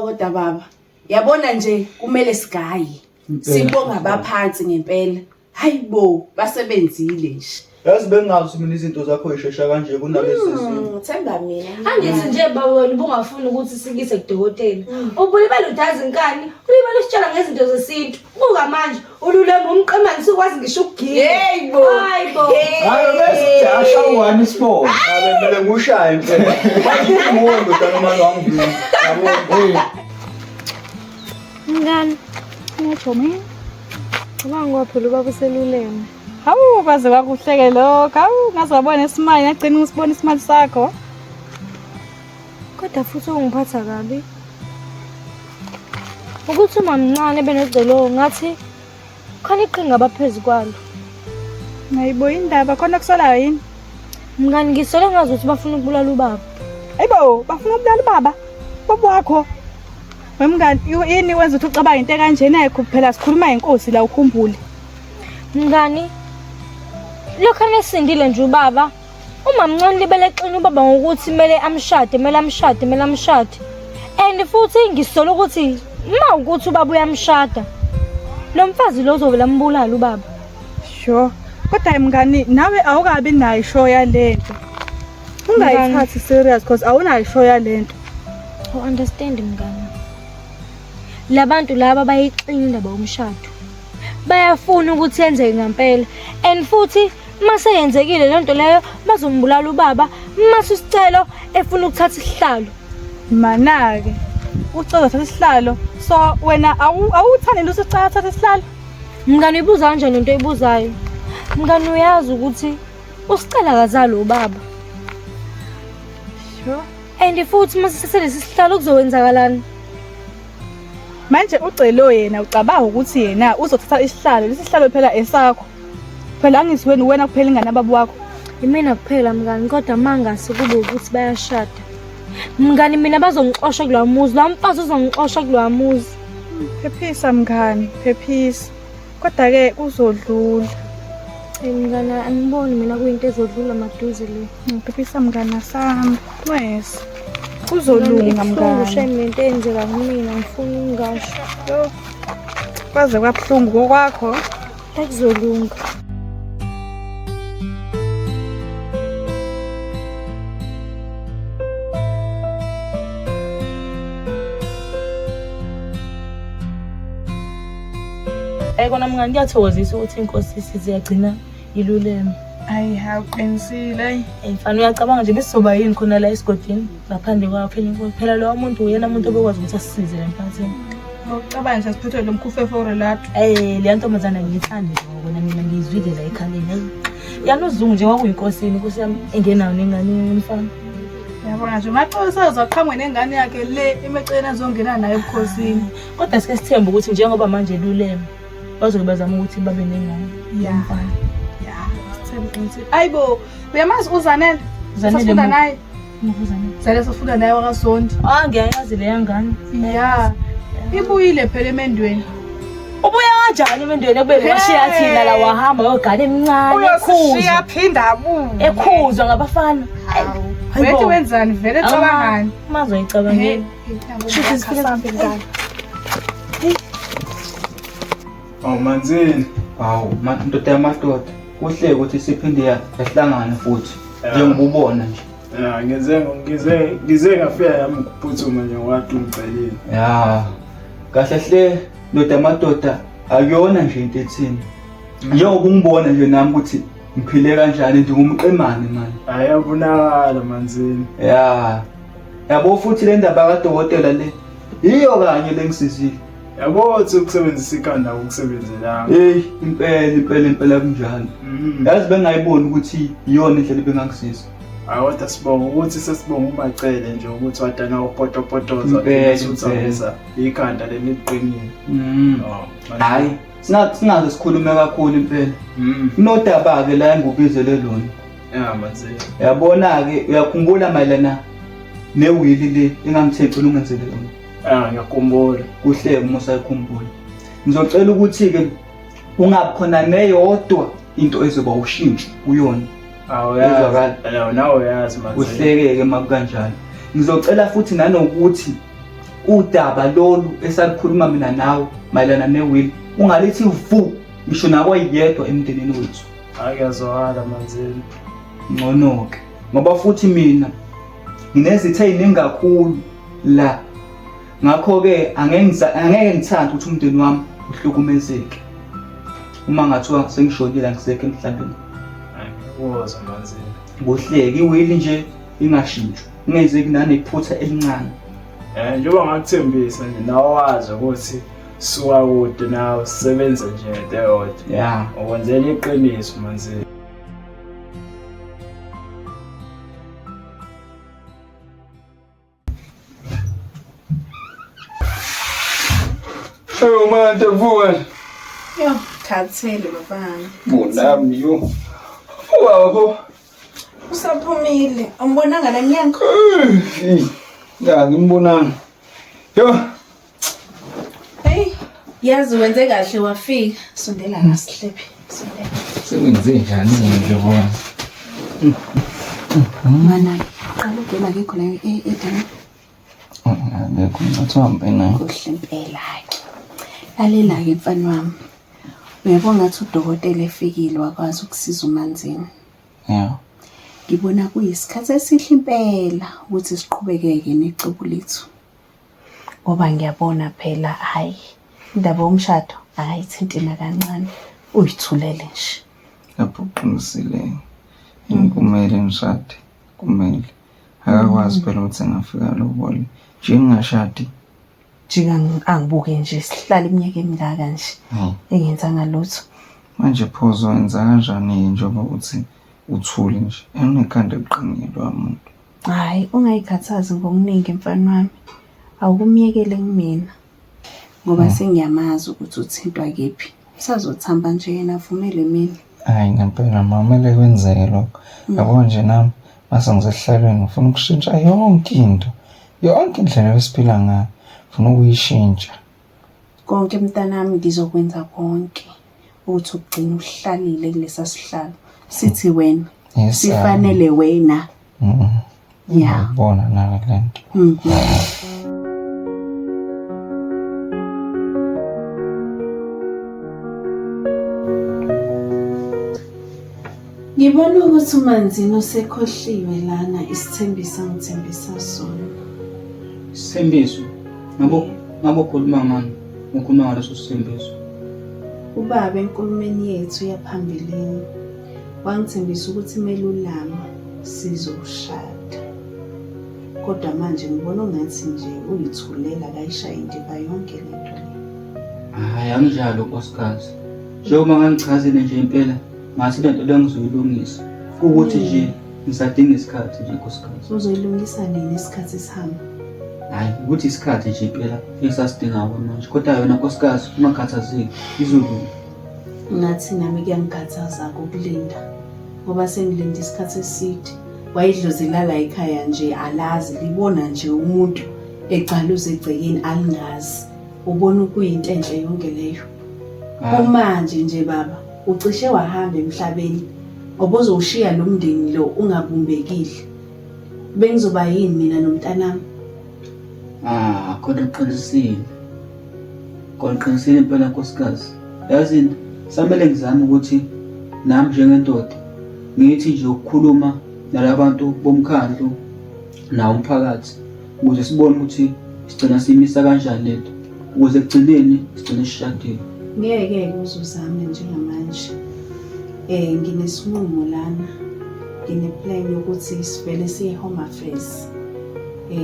Kodwa baba yabona nje kumele sigaye. Sibonga abaphansi ngempela. Hayibo, basebenzile nje. Yazi bengazi mina izinto zakho ishesha kanje kunalezi zinto. Themba mina. Angithi nje baba wena ubungafuni ukuthi sikise kudokotela. Ubulibele udazi inkani, ulibele usitshela ngezinto zesintu. Buka manje ululema umqemane sikwazi ngisho ukugiya. Hayibo. Hayibo. Hayi bese asha one sport. Ngale ngushaye mfethu. Manje ngondo tanoma wangu. Yabo. Ngani? Ngitsho mina. Ngibanga phela ubaba useluleme. Hawu baze bakuhleke lokho. Hawu ngazabona isimali ngagcina usibona isimali sakho. Kodwa futhi ungiphatha kabi. Ukuthi uma mncane benocelo ngathi khona iqhinga abaphezulu kwalo. Hayibo indaba khona kusolayo yini? Mngani ngisole ngazi ukuthi bafuna ukubulala ubaba. Hayibo bafuna ukubulala ubaba. Baba wakho. Wemngani yini wenza ukuthi ucabanga into kanjena ekho phela sikhuluma inkosi la ukhumbule. Mngani lokho nesindile nje ubaba. Uma mncane libele xina ubaba ngokuthi kumele amshade. And futhi ngisole ukuthi ma ukuthi ubaba uyamshada. Lo mfazi lo uzovela ambulala ubaba. Sure. Kodwa mngani nawe awukabi nayo show yalento. Ungayithathi serious because awunayo show yalento. I understand mngani. Labantu laba bayixina indaba yomshado. Bayafuna ukuthi yenzeke ngempela and futhi mase yenzekile lento leyo bazombulala ubaba mase usicelo efuna ukuthatha isihlalo. Mana ke ucela uthatha isihlalo so wena awuthandi usicela uthatha isihlalo. Mngani uyibuza kanjani into oyibuzayo? Mngani uyazi ukuthi usicela kazali ubaba. Sure. And futhi mase seselesi isihlalo kuzowenzakalani? Manje ucelo yena ucabanga ukuthi yena uzothatha isihlalo lesihlalo phela esakho. Phela angithi wena kuphela ingane ababo wakho. Imina kuphela mngani kodwa mangase kube ukuthi bayashada. Mngani mina bazongixosha kulwa muzi, la mfazi uzongixosha kulwa muzi. Phephisa mngani, phephisa. Kodwa ke uzodlula. Mngani angiboni mina kuyinto ezodlula maduze le. Phephisa mngani sami. Wes. Uzolunga mngani. Usheme into enzeka kumina ngifuna ungasho. Kwaze kwabuhlungu kokwakho. Ekuzolunga. Kona mngani ngiyathokozisa ukuthi inkosi siziyagcina iluleme. Hayi hawuqinisile. Mfana uyacabanga nje besizoba yini khona la esigodini ngaphandle kwawo phela lo muntu uyena umuntu obekwazi ukuthi asisize emphakathini. Ngokucabanga nje siphethwe lo mkhufefore lathu. Le ntombazana ngiyithanda kona mina ngizwile la ekhaleni. Yana uzungu nje wakuyinkosini inkosi yami engenayo nengane yomfana. Yabona nje maxosa uzaqhamwe nengane yakhe le emecena ezongena nayo ebukhosini. Kodwa sike sithemba ukuthi njengoba manje luleme bazobe bazama ukuthi babe nengane yomfana. Ayibo uyamazi uZanele sifunda naye Zale sifunda naye wakaSondi ngiyayazi le ngane ibuyile phela emendweni ubuya kanjani emendweni ekube washiya thina la wahamba yogana emincane uyashiya phinda abu ekhuzwa ngabafana wethu wenzani vele cabangani mazo yicabangeni shithi sifike sambe ngane Manzini. Hawu ndoda yamadoda. Kuhle ukuthi siphinde yahlangana futhi njengoba ubona nje. Ngize ngafika yami ukuphuthuma nje wathi ungicela. Kahle hle ndoda yamadoda akuyona nje into ethini. Njengoba ungibona nje nami ukuthi ngiphile kanjani ngumqemane manje. Ayabonakala Manzini. Yabo futhi le ndaba kaDokotela le iyo kanye lengisizile. Yabo uthi ukusebenzisa ikhanda ukusebenzela. Impela kunjalo. Yazi bengayiboni ukuthi iyona indlela bengangisiza. Kodwa sibonga ukuthi sesibonga umacele nje ukuthi wadana upotopotoza uthambisa ikhanda leliqinile. Hayi singaze sikhulume kakhulu impela. Inodaba ke la engubizele lona. Manzini. Yabona ke uyakhumbula mayelana newili le engangithecela ungenzele yona. Ngiyakhumbula. Kuhle umusa ikhumbula. Ngizocela ukuthi ke ungakhona neyodwa into ezoba ushintsho kuyona. Nawe yazi Manzini. Uhleke makanjani. Ngizocela futhi nanokuthi udaba lolu esalikhuluma mina nawe mayelana newili ungalithi vu ngisho nakwayedwa emndenini wethu. Akuyazwakala Manzini. Ngcono-ke ngoba futhi mina nginezitha eziningi kakhulu la. Ngakho-ke angeke ngithande ukuthi umndeni wami uhlukumezeke uma ngathiwa sengishonile angisekho emhlabeni. Ngiyakuzwa Manzini. Kuhleke iwili nje ingashintshwa, ingenzeki nanephutha elincane. Njengoba ngakuthembisa nje nawe wazi ukuthi suka kude nawe sisebenza nje ngento eyodwa. Yeah. Ukwenzela iqiniso Manzini. Hey man, vuka. Yo, khathele babani. Bonami yo. Wow. Usaphumile. Umbonanga la nyanko? Ya, ngimbonanga. Yo. Hey, yazi wenze kahle wafika. Sondela ngasihlephi. Sondela. Sewenze njani nje bona? Mana, qala ugena ke khona edana. Ngekho ngithambe naye. Kuhle impela ke. Lalela ke mfana wami. Uyabona ngathi udokotela efikile wakwazi ukusiza uManzini. Yeah. Ngibona kuyisikhathi esihle impela ukuthi siqhubekeke necebo lethu. Ngoba ngiyabona phela hayi indaba yomshado ayithinti nakancane uyithulele nje. Lapho uqinisile. Kumele ngishade. Kumele. Akakwazi phela ukuthi ngafika lobole. Njengashadi. Jika angibuke nje sihlala iminyaka emingaka nje. Engenza ngalutho. Manje phozo wenza kanjani njengoba uthi uthule nje. Engikhanda eqinile umuntu. Hayi ungayikhathazi ngokuningi mfana wami. Awukumiyekele kumina. Ngoba sengiyamazi ukuthi uthintwa kephi. Usazothamba nje yena avumele mina. Hayi ngempela mamele kwenzeke lokho. Yabo nje nami mase ngisehlalweni ngifuna ukushintsha yonke into. Yonke indlela esiphila ngayo. Ufuna ukuyishintsha. Konke mntanami ngizokwenza konke ukuthi ugcine uhlalile kulesa sihlalo. Sithi wena sifanele wena. Yeah. Bona nala lento. Ngibona ukuthi uManzini usekhohliwe lana isithembiso ngithembisa sona. Isithembiso? Ngabo khuluma ngani? Ukhuluma ngaleso sithembiso. Ubaba enkulumeni yethu yaphambilini wangithembisa ukuthi melulama sizoshada. Kodwa manje ngibona ngathi nje uyithulela kayishaya indiva yonke lento le. Hayi anginjalo nkosikazi. Njengoba ngangichazile nje impela ngathi lento le ngizoyilungisa. Ukuthi nje ngisadinga isikhathi nje nkosikazi. Uzoyilungisa nini isikhathi sihamba? Hayi ukuthi isikhathi nje impela esasidinga manje. Kodwa yona nkosikazi ungakhathazeki izolunga. Ngathi nami kuyangikhathaza ukulinda. Ngoba sengilinda isikhathi eside. Wayidlozela la ekhaya nje alazi libona nje umuntu ecaluza egcekeni alingazi. Ubona ukuyinto enhle yonke leyo. Manje nje baba ucishe wahamba emhlabeni. Obuzoshiya lo mndeni lo ungabumbekile. Bengizoba yini mina nomntanami? Kodwa uqinisile. Konqinisile impela nkosikazi. Yazi samele ngizame ukuthi nami njengendoda ngithi nje ukukhuluma nalabantu bomkhandlu nawo umphakathi ukuze sibone ukuthi sigcina simisa kanjani lento ukuze kugcineni sigcine sishadile. Ngeke uzuzame njengamanje. Nginesinqumo lana. Ngineplan yokuthi sivele siye home affairs.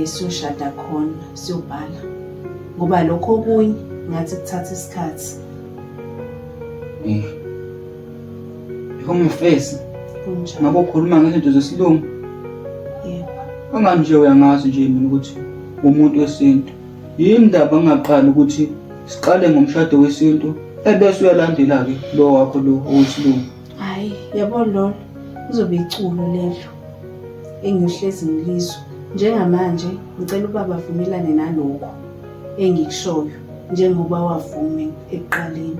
Siyoshada khona, siyobhala. Ngoba lokho okunye ngathi kuthatha isikhathi. Home affairs. Ngabo khuluma ngezinto zesilungu. Yebo. Angani nje uyangazi nje mina ukuthi umuntu wesintu. Yini ndaba ngaqala ukuthi siqale ngomshado wesintu ebese uyalandela ke lo wakho lo owesilungu. Hayi, yabo lo uzobe iculo lelo. Engihlezi ngilizwe. Njengamanje ngicela ubaba avumelane nalokho engikushoyo njengoba wavume ekuqaleni.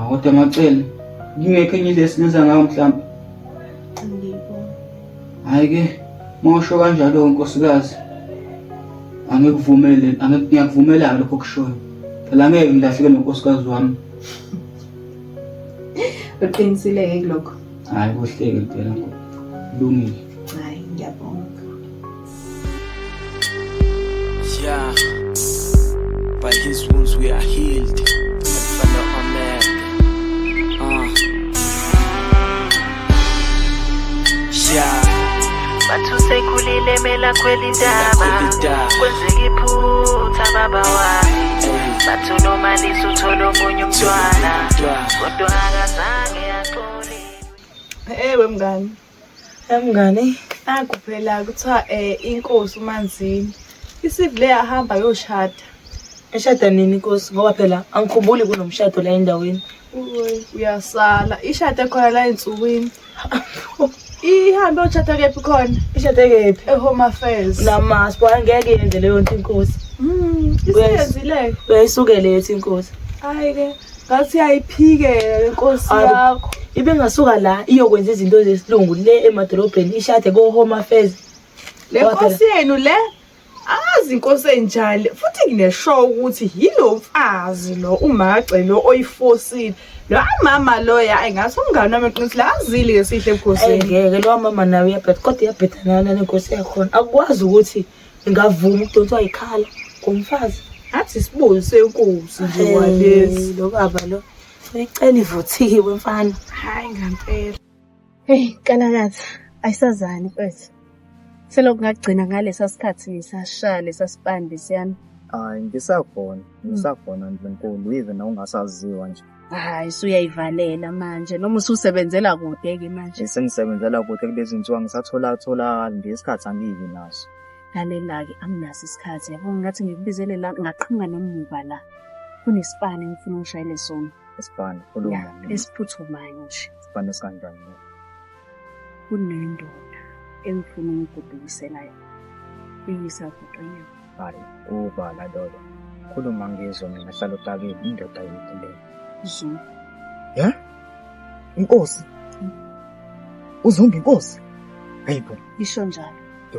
Kodwa macela ngingekho enye lesinenza ngayo mhlawumbe. Hayi ke mosho kanjalo nkosikazi angikuvumele angeke ngiyakuvumela lokho kushoyo phela ngeke ngilahleke nonkosikazi wami Uqinisile kulokho? Hayi kuhleke impela kulungile. Hayi ngiyabonga. Yeah, by his wounds we are healed. Fellow Amen. Yeah. Bathu sekhulile mela kwelindaba kwenzeka iphutha baba wami bathu noma lisuthola omunye umntwana kodwa akazange axole. Ewe mngani. Mngani, Naku phela kuthiwa inkosi uManzini isivile yahamba yoshada. eshada nini inkosi ngoba phela angikhumbuli kunomshado la endaweni. Uyasala ishade khona la ensukwini. Ihambe yoshada kephi khona? Ishade kephi? eHome Affairs. Namaspo angeke yenze leyo nto inkosi. Isiyenzile. Uyayisukele yethi inkosi. Hayi ke ngathi ayiphike inkosi yakho. Ibengasuka la iyokwenza izinto zesilungu le emadolobheni ishade ko-Home Affairs. Le nkosi yenu le azi inkosi enjalo futhi ngineshow ukuthi yilo mfazi lo umagce lo oyifosile. Lo mama loya engathi umngane wami eqinisile azili ngesihle ebukhosini. Ngeke lo mama nawe uyabhetha kodwa iyabhethanana nenkosi yakhona. Akwazi ukuthi ingavuma ukudonswa ikhala ngomfazi. Athi sibuzi senkosi nje walezi lo baba lo. Uyicela ivuthiwe mfana. Hayi ngempela. Hey kalakazi ayisazani mfethu. Selokhu ngagcina ngalesa sikhathi ngisashaya lesa sipande siyami. Hayi ngisagona Ndlenkulu even na ungasaziwa nje. Hayi suyayivalela manje noma ususebenzela kude ke manje. Sengisebenzela kude kulezi zinsuku ngisathola nje isikhathi angiyi naso. Lalela ke anginaso isikhathi yabo ngathi ngikubizele la ngaqhinga nomuva la. Kunesipane ngifuna ngishayele sona. Isipane kulungile. Esiphuthumayo nje. Isipane sikanjani? Kunendoda engifuna ukugudukisela yona. Uyisa kuqina. Hayi ubala dodo. Khuluma ngizwe mina hlala uhlakile indoda yini Zulu. Yeah? Inkosi. Uzumba inkosi. Hayibo. Isho njalo.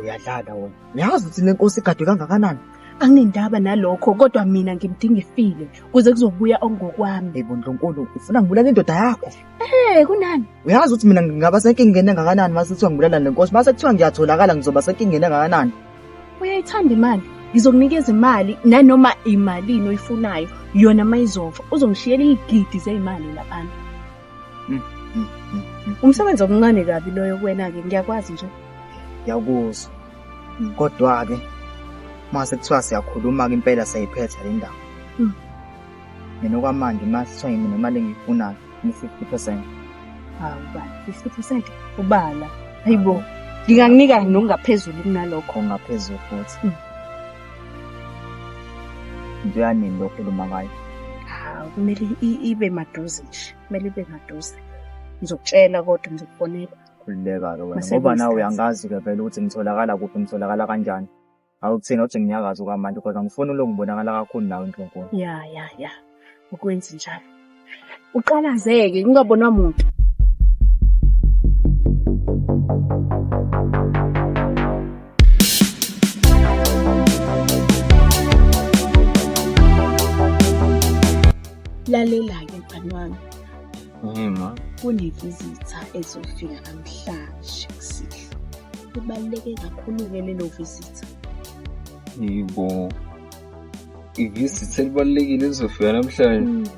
Uyadlala wena. Uyazi ukuthi le nkosi igadwe kangakanani? Anginendaba nalokho kodwa mina ngimdinga ifile kuze kuzobuya ongokwami. Hayibo Ndlonkulu ufuna ngibulala indoda yakho? Kunani? Uyazi ukuthi mina ngingaba senkingeni engakanani mase kuthiwa ngibulala le nkosi mase kuthiwa ngiyatholakala ngizoba senkingeni engakanani? Uyayithanda imali. Ngizokunikeza imali nanoma imalini oyifunayo yona mayizofa uzongishiyela igidi zeimali lapha. Umsebenzi omncane kabi loyo kuwena ke ngiyakwazi nje. Ngiyakuzwa. Kodwa ke mase kuthiwa siyakhuluma ke impela sayiphetha le ndawo. Mina okwamanje mase kuthiwa yimi nemali engiyifunayo ni-50%. Hawu ba 50% ubala. Hayibo. Ngingakunika nokungaphezulu kunalokho ongaphezulu futhi. Ngiyanini lokho lumangayo. Hawu kumele ibe maduze nje. Kumele ibe maduze. Ngizokutshela kodwa ngizokufonela. Khulileka ke wena ngoba nawe uyangazi ke vele ukuthi ngitholakala kuphi ngitholakala kanjani. Awukuthina uthi nginyakaza kwamanje kodwa ngifuna lokubonakala kakhulu nawe Ndlonkulu. Ya. Ukwenza njalo. Uqalazeke ungabonwa muntu. Lalela-ke mfana wami. Yima. Kunevizitha ezofika namhlanje kusihlwa. Kubaluleke kakhulu-ke lelo visitha. Yibo. Ivisitha elibalulekile elizofika namhlanje.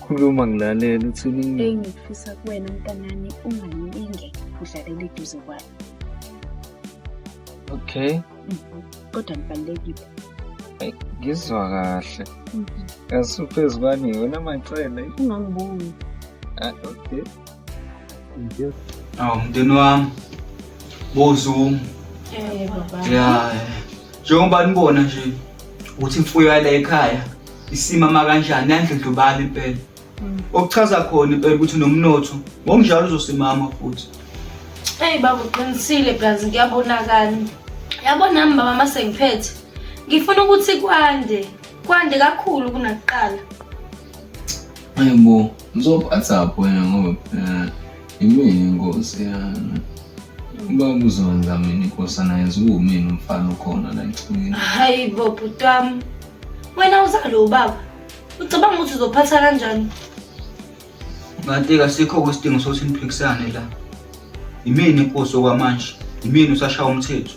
Khuluma ngilalela uthi nini? Engifisa kuwena mntanami unganingi udlalele eduze kwami. Okay. Kodwa nibalulekile. Ngizwa kahle. Asuphezu kwani wena macela. Ungangiboni. Okay. Mnteni wami. Bozu. Baba. Ya. Njengoba nibona nje ukuthi imfuyo yala ekhaya isimama kanjani yandlondlobala impela. Okuchaza khona impela ukuthi nomnotho ngokunjalo uzosimama futhi. Hey baba uqinisile gazi ngiyabonakala. Yabona nami baba mase ngiphethe. Ngifuna ukuthi kwande kakhulu kunakuqala. Hayibo, ngizophatha wena ngoba imini inkosi yana. Ubaba uzonza mina inkosana yenza umina umfana ukhona la echwini. Hayibo butwami. Wena uzalo baba. Ucabanga ukuthi uzophatha kanjani? Ngathi kasikho kwesidingo sokuthi niphikisane la. Imini inkosi okwamanje, imini usashaya umthetho.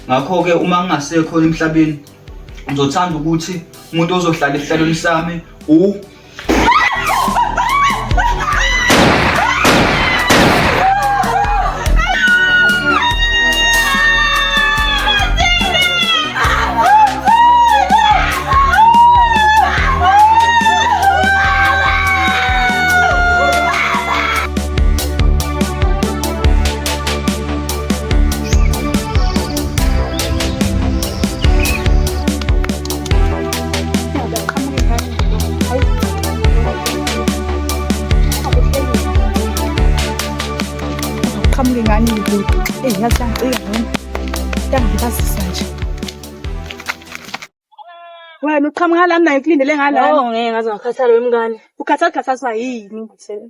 Ngakho-ke uma ngingasekho emhlabeni, ngizothanda ukuthi umuntu ozohlala esihlalweni sami Qhamuke ngani ukuthi yazi angicika noma ngibasisa nje. Wena uqhamuka lana naye kulindele ngalana. Ngeke ngaze ngakhathala wemngane. Ukhathalaswa yini ngitshela.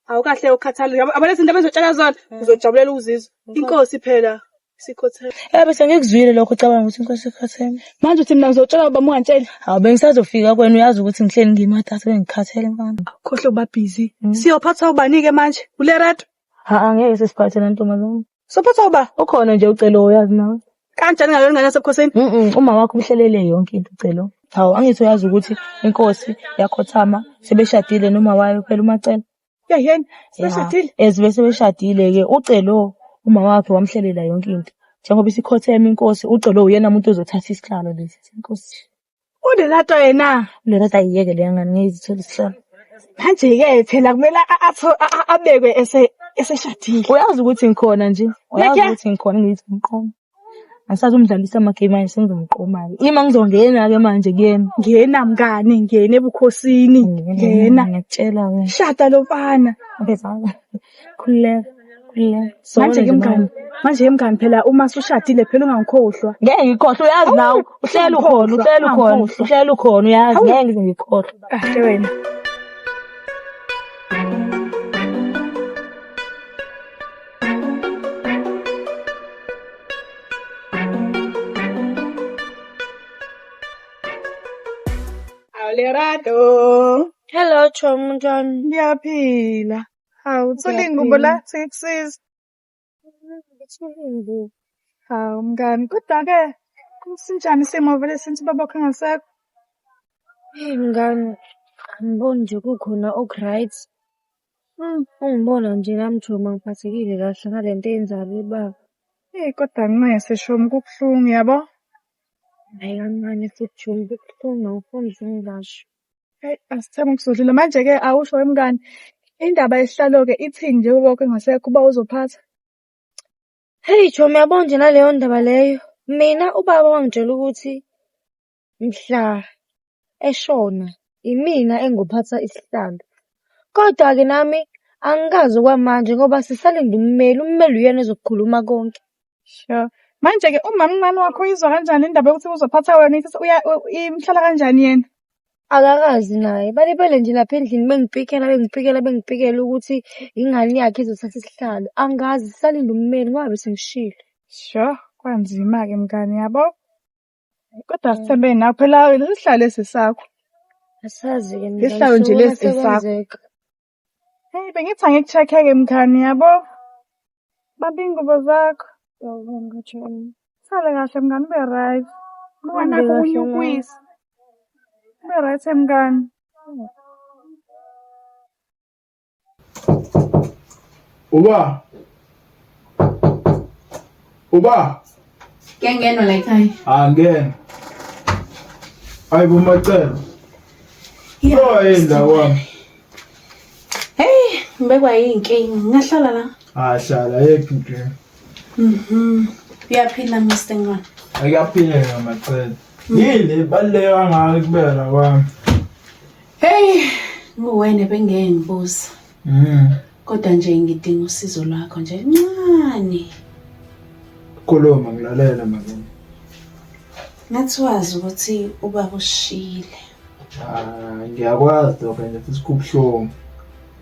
Awukahle ukhathala. Abale izinto abezotshela zona uzojabulela ukuzizwa. Inkosi phela sikhothela. Bese ngikuzwile lokho ucabanga ukuthi inkosi ikhathele. Manje uthi mina ngizotshela uba ungantshela. Hawu bengisazofika kwena uyazi ukuthi ngihleli ngimathatha bengikhathele mfana. Khohle uba busy. Siyophatha ubanike manje. Ulerado? Angeke sesiphathele ntomazana. Sophatha uba ukhona nje ucelo uyazi nawe. Kanjani ngalo ngane nasebukhosini? Uma wakho umhlelele yonke into ucelo. Hawu angithi uyazi ukuthi inkosi yakhothama sebeshadile noma wayo phela umacela. Yayeni sebeshadile? Ezibe sebeshadile ke ucelo uma wakhe wamhlelela yonke into. Njengoba isikhothema inkosi ucelo uyena umuntu ozothatha isihlalo lesi inkosi. Ulelato yena. Ulelato ayiyeke le ngane ngizithola isihlalo. Manje ke phela kumele abekwe eseshadile. Uyazi ukuthi ngikhona nje. Uyazi ukuthi ngikhona ngithi ngiqoma. Angisazi umdlalisa amagame manje sengizomqoma ke. Ima ngizongena ke manje kuyena. Ngena mngani, ngene ebukhosini. Ngena ngiyakutshela wena. Shada lo mfana. Khuleka. Manje ke mngani phela uma usushadile phela ungangikhohlwa. Ngeke ngikhohlwa uyazi nawe. Uhlela ukhona uyazi ngeke ngize ngikhohlwa. Kahle wena. Lerado. Hello Chom, njani? Ngiyaphila. Hawu ulingubo la sikusiza. Hawu mngani kodwa ke kusinjani isimo vele since baba khangasekho? Mngani angiboni nje kukhona okright. Ungibona nje nami Choma ngiphathekile kahle ngalento eyenzakala baba. Kodwa ngingese Choma kubuhlungu yabo. Hayi kancane futhi Choma kubuhlungu awufuni ngisho. Asithembe ukuzodlula manje ke awusho wemngani. Indaba yesihlalo ke ithini nje ubokho ngasekho uba uzophatha? Hey Choma yabona nje naleyo ndaba leyo. Mina ubaba wangitshela ukuthi mhla eshona imina engophatha isihlalo. Kodwa ke nami angikazi kwamanje ngoba sisalinda ummeli uyena ezokukhuluma konke. Sure. Manje ke uma mncane wakho uyizwa kanjani indaba yokuthi uzophatha wena imhlala kanjani yena? Akakazi naye balibele nje lapha endlini bengipikela ukuthi ingane yakhe izothatha isihlalo. Angazi sisalinda ummeli ngoba bese ngishilo. Sure, kwanzima ke mngani yabo. Kodwa sithembe nawe phela lesihlalo esisakho. Asazi ke mina. Isihlalo nje lesi esakho. Hey bengithi angikucheck-e ke mngani yabo. Babi ingubo zakho. Sale kahle mngani ube right. Mwana kunyukwisa. Ube right mngani. Uba. Ngengeno la ekhaya. Ngena. Hayibo macela. Yenda wami. Hey, ngibekwa yinkinga. Ngahlala la. Hlala yephi nje. Uyaphila Mr. Ngwane. Akaphila macela. Yini baleka kangaka kubela kwami. Hey, nguwena bengengibuza. Kodwa nje ngidinga usizo lwakho nje ncane. Khuluma ngilalela mama. Ngathi wazi ukuthi ubaba ushile. Ngiyakwazi lokho nje futhi kubuhlungu.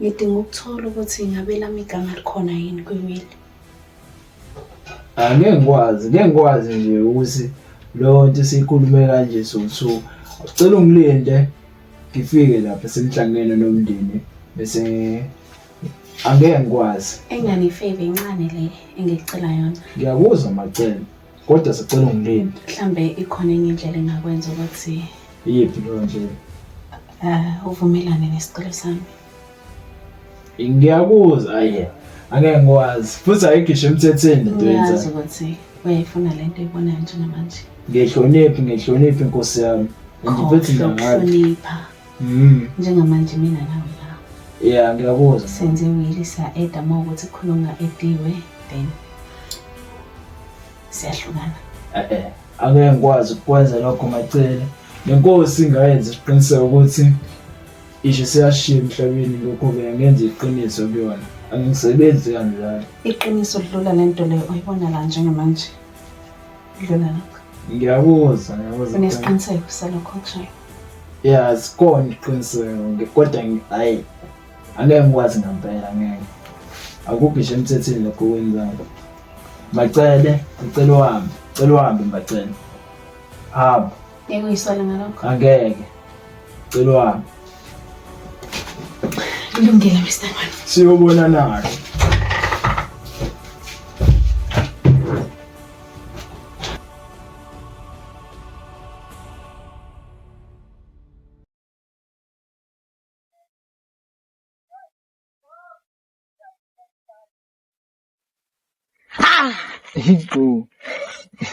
Ngidinga ukuthola ukuthi ngabe lami igama likhona yini kwiwili. Ngeke ngikwazi nje ukuthi lo nto sikhulume kanje sokuthi ucela ungilinde ngifike lapha semhlangene nomndeni bese angeke ngikwazi. Engane ifave incane le engicela yona. Ngiyakuzwa Macele, kodwa sicela ungilinde. Mhlambe ikhona enye indlela engakwenza ukuthi Yiphi leyo nje? uvumelane nesicelo sami. Ngiyakuzwa aye. Angeke ngikwazi. Futhi ayikho emthethweni lento Ngiyazi yenza. ukuthi uyayifuna lento ibonayo njengamanje. Ngihloniphe Nkosi yami. Ngiphethe ngangalo. Hlonipha. Njengamanje mina nawe la. Yeah, ngiyakuzwa. Senze wili sa eda uma ukuthi khulunga ediwe then siyahlukana. Angeke ngikwazi ukwenza lokho Macele. Lenkosi ingayenza isiqiniseko ukuthi isho siyashiya emhlabeni lokho-ke ngenza iqiniso kuyona. Angisebenzi kanjalo. Iqiniso lidlula lento leyo oyibona la njengamanje. Lidlula lokho. Ngiyakuzwa. Unesiqiniseko salokho kushayo. Yeah, sikhona iqiniseko kodwa hayi angeke ngikwazi ngempela ngeke. Akukho nje emthethweni lokho wenzayo. Macele, ngicela uhambe Macele. Hamba. Yebo uyisola ngalokho. Angeke. Ngicela uhambe. Kulungile Mr. Man. Siyobona nayo.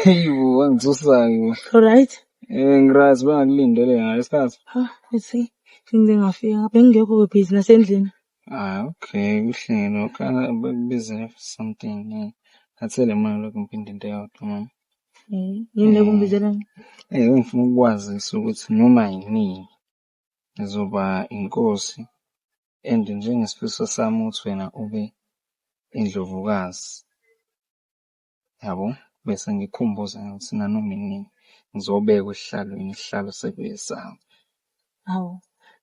Yibo angithusayo. Alright. Ngirazi bangakulindele ngayo isikhathi. Ethi ngingafika bengekho busy nasendlini. Okay, kuhlelo kana bakubize something. Athele manje lokho ngiphinde into yodwa mama. Yini lekungibizelana? Ngifuna ukwazisa ukuthi noma yini ngizoba inkosi and njengesifiso sami ukuthi wena ube indlovukazi. Yabo, bese ngikhumbuza ukuthi nanoma yini ngizobeka isihlalo sekuyesami. Hawu.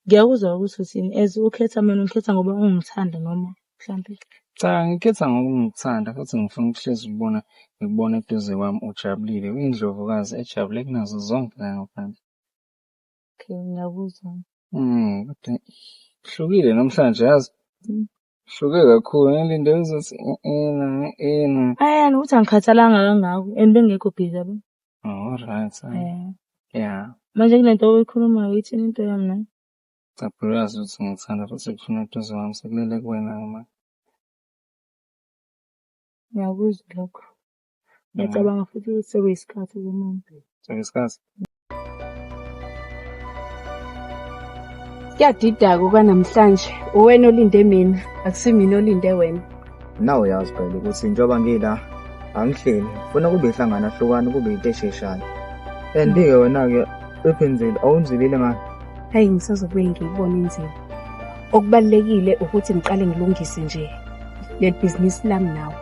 Ngiyakuzwa ukuthi uthini as ukhetha mina ukhetha ngoba ungithanda noma mhlambe. Cha, ngikhetha ngoba ngikuthanda futhi ngifuna ukuhlezi ngikubona eduze kwami ujabulile. Uyindlovukazi ejabule kunazo zonke la ngaphandle. Okay, ngiyakuzwa. Kodwa hlukile namhlanje yazi. Hluke kakhulu ngilinde uzothi Ayani uthi angikhathalanga kangako and bengekho busy yabo. Alright. Yeah. Manje kunento oyikhulumayo uyithini into yami na? Saphulaza ukuthi ngithanda futhi kufuna eduze kwami sekulele kuwena mama. Ngiyakuzwa lokho. Ngiyacabanga futhi ukuthi sekuyisikhathi kumuntu. Sekuyisikhathi. Kuyadida-ke kwanamhlanje. Uwena olinde mina, akusimina olinde wena. Nawe uyazi phela ukuthi njengoba ngila angihleli ngifuna kube ihlangana hlukana kube into esheshayo. And-ke wena-ke ephenzile awunzilile ngani? Hayi ngisazobuye ngiyibone inzima. Okubalulekile ukuthi ngiqale ngilungise nje le business lami nawe.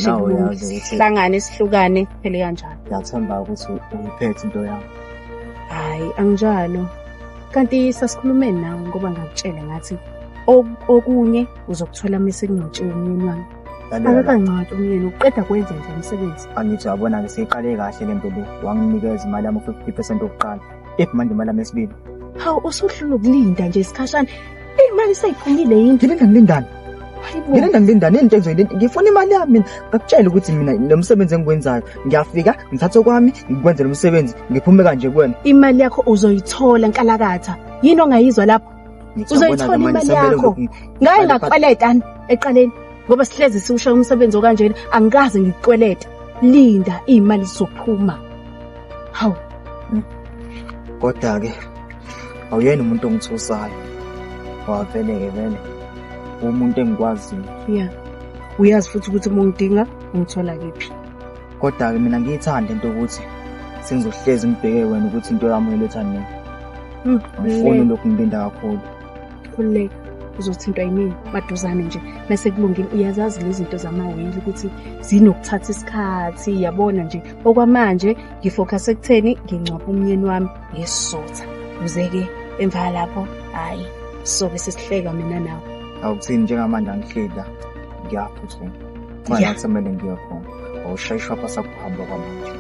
Nawe uyazi ukuthi sihlangane sihlukane phele kanjalo. Ngiyathemba ukuthi uyiphethe into yami. Hayi anginjalo. Kanti sasikhulumeni nawe ngoba ngakutshela ngathi okunye uzokuthola mase kunotshela umyeni wami. Akancane umyeni uqeda kwenza nje umsebenzi. Angithi yabona-ke seyiqale kahle le nto le. Wanginikeza imali yami 50% yokuqala. Manje imali yami esibili. Hawu usuhlula ukulinda nje isikhashana. Imali seyiphumile yini? Ngilindani? Ngilindani into engizoyilinda. Ngifuna imali yami mina. Ngakutshela ukuthi mina lo msebenzi engikwenzayo ngiyafika ngithathe kwami ngikwenze lo msebenzi ngiphume kanje kuwena. Imali yakho uzoyithola nkalakatha. Yini ongayizwa lapho? Uzoyithola imali yakho. Ngaye ngakweleta eqaleni ngoba sihlezi siwusha umsebenzi okanjena angikaze ngikukweleta. Linda imali izophuma. Hawu. Kodwa-ke awuyena umuntu ongithusayo. Wavele-ke vele umuntu engikwaziyo. Yeah. Uyazi futhi ukuthi uma ungidinga ungithola kephi. Kodwa-ke mina ngiyithanda into ukuthi sengizohlezi ngibheke wena ukuthi into yami uyiletha nini. Ngifuna lokhu ngilinda kakhulu. Khululeka uzothintwa yimini maduzane nje bese kulungile. Uyazazi lezi zinto zamawili ukuthi zinokuthatha isikhathi yabona nje. Okwamanje ngifocus ekutheni ngingcwaba umyeni wami ngesizotha. Uze-ke emva lapho hayi sobe sesihleka mina nawe. Awuthini njengamanje angihleli la ngiyaphutha. Manje kusemele ngiye khona. Awushayishwa phasa kuhamba kwamanje.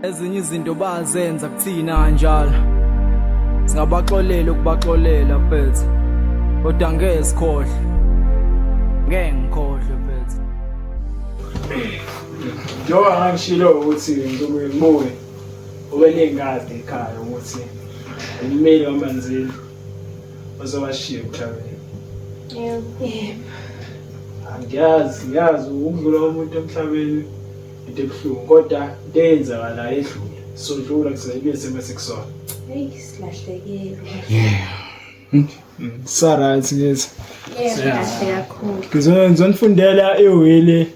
Ezinye izinto bazenza kuthina kanjalo. Singabaxolela ukubaxolela phethe. Kodwa ngeke sikhohle. Ngeke ngikhohle phethe. Njoba ngangishilo ukuthi ngizobuye ubenengadi ekhaya ukuthi ummeli wamanzini ozobashiya emhlabeni. Yebo. Ngiyazi ukudlula umuntu emhlabeni into ebuhlungu kodwa into eyenzakala edlule sodlula kuseyibe semase kusona. Hey, silahlekile. Sarathi ngithi. Yebo, kahle kakhulu. Ngizonifundela iwili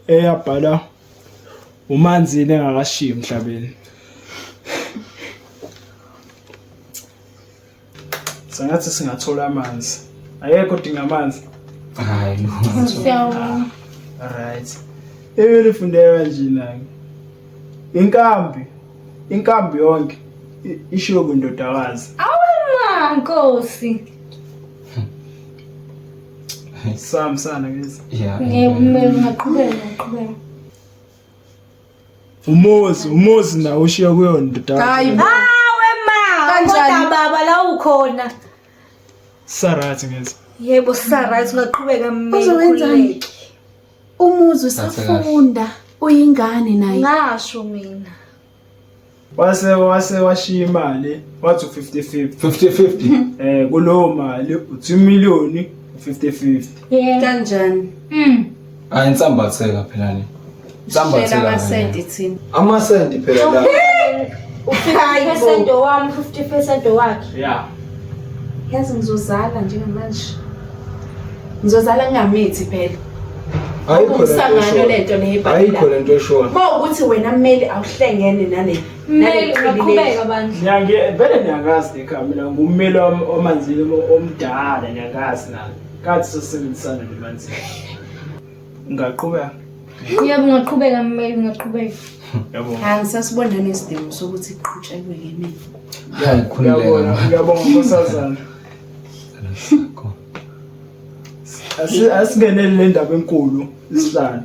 eyabhala umanzini engakashiyi emhlabeni. Sangathi singathola amanzi. Ayekho dinga amanzi. Hayi no. Right. Ewele fundeka kanje nami. Inkambi yonke ishiwo kundodakazi. Awema Nkosi. Sana ngithi. Yeah. Ngiyaqhubeka. Umuzi na ushiya kuyo ndodakazi. Hayi. Wema. Kodwa baba la ukhona. Sarathi ngithi. Yebo Sarathi ungaqhubeka Uzowenzani? Umuzi usafunda uyingane naye. Ngasho mina. Wase washiya imali wathi 50-50 kulowo mali u2 million 50-50. Yebo. Kanjani? Hayi insambatheka phela ni. Insambatheka. Amasenti thina. Amasenti phela la. U50% wami 50% wakhe. Yeah. Yazi ngizozala njengamanje. Ngizozala ngingamithi phela. Ayikho lento leyibhala. Ayikho lento eshona. Mawukuthi wena mmeli awuhlengene nale. Mmeli ungaqhubeka bandla. Vele niyakazi ekhaya mina ngummeli wamanzini omdala niyakazi nami. Kathi sosebenzisana nemanzini. Ngaqhubeka. Yebo ungaqhubeka mmeli ungaqhubeka. Yabo. Angisasibona nesidingo sokuthi iqhutshekwe kimi. Ngiyabonga nkosazana. Asingenele le ndaba enkulu isihlalo.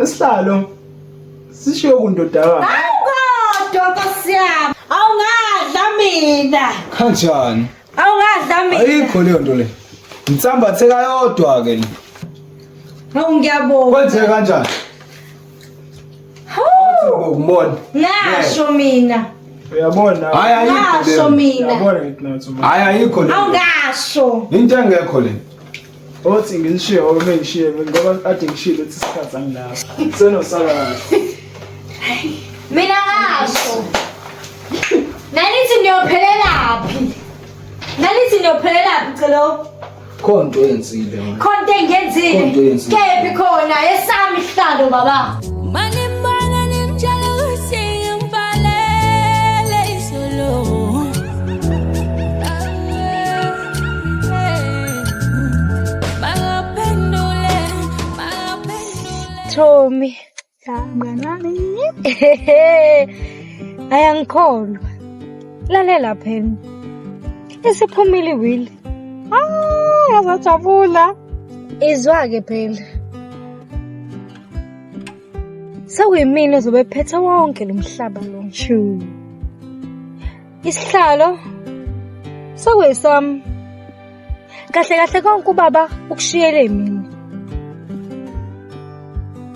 Isihlalo sishiyo kundodakazi. Awukodwa Nkosi yami. Awungadla mina. Kanjani? Awungadla mina. Ayikho leyo nto le. Insambatheka yodwa ke ni. Hawu ngiyabonga. Kwenze kanjani? Hawu ngokubona. Ngasho mina. Uyabona? Hayi ayikho Ngasho mina. Uyabona ngithi nathi. Hayi ayikho le. Awungasho. Into engekho le. Othi ngishiye obe ngishiye ngoba ade ngishilo ukuthi isikhathi anginaso. Senosala kahle. Mina ngasho. Nanithi niyophelelaphi? Celo? Khonto yenzile mina. Khonto engenzile. Kephi khona esami isihlalo baba. Tommy, mnganami. Ayangikholwa. Lalela phela. Isiphumile iwili. Ngazajabula. Izwa ke phela. Sekuyimina ozobe ephethe wonke lo mhlaba lo. Isihlalo sekuyisami. Kahle konke ubaba ukushiyele mina.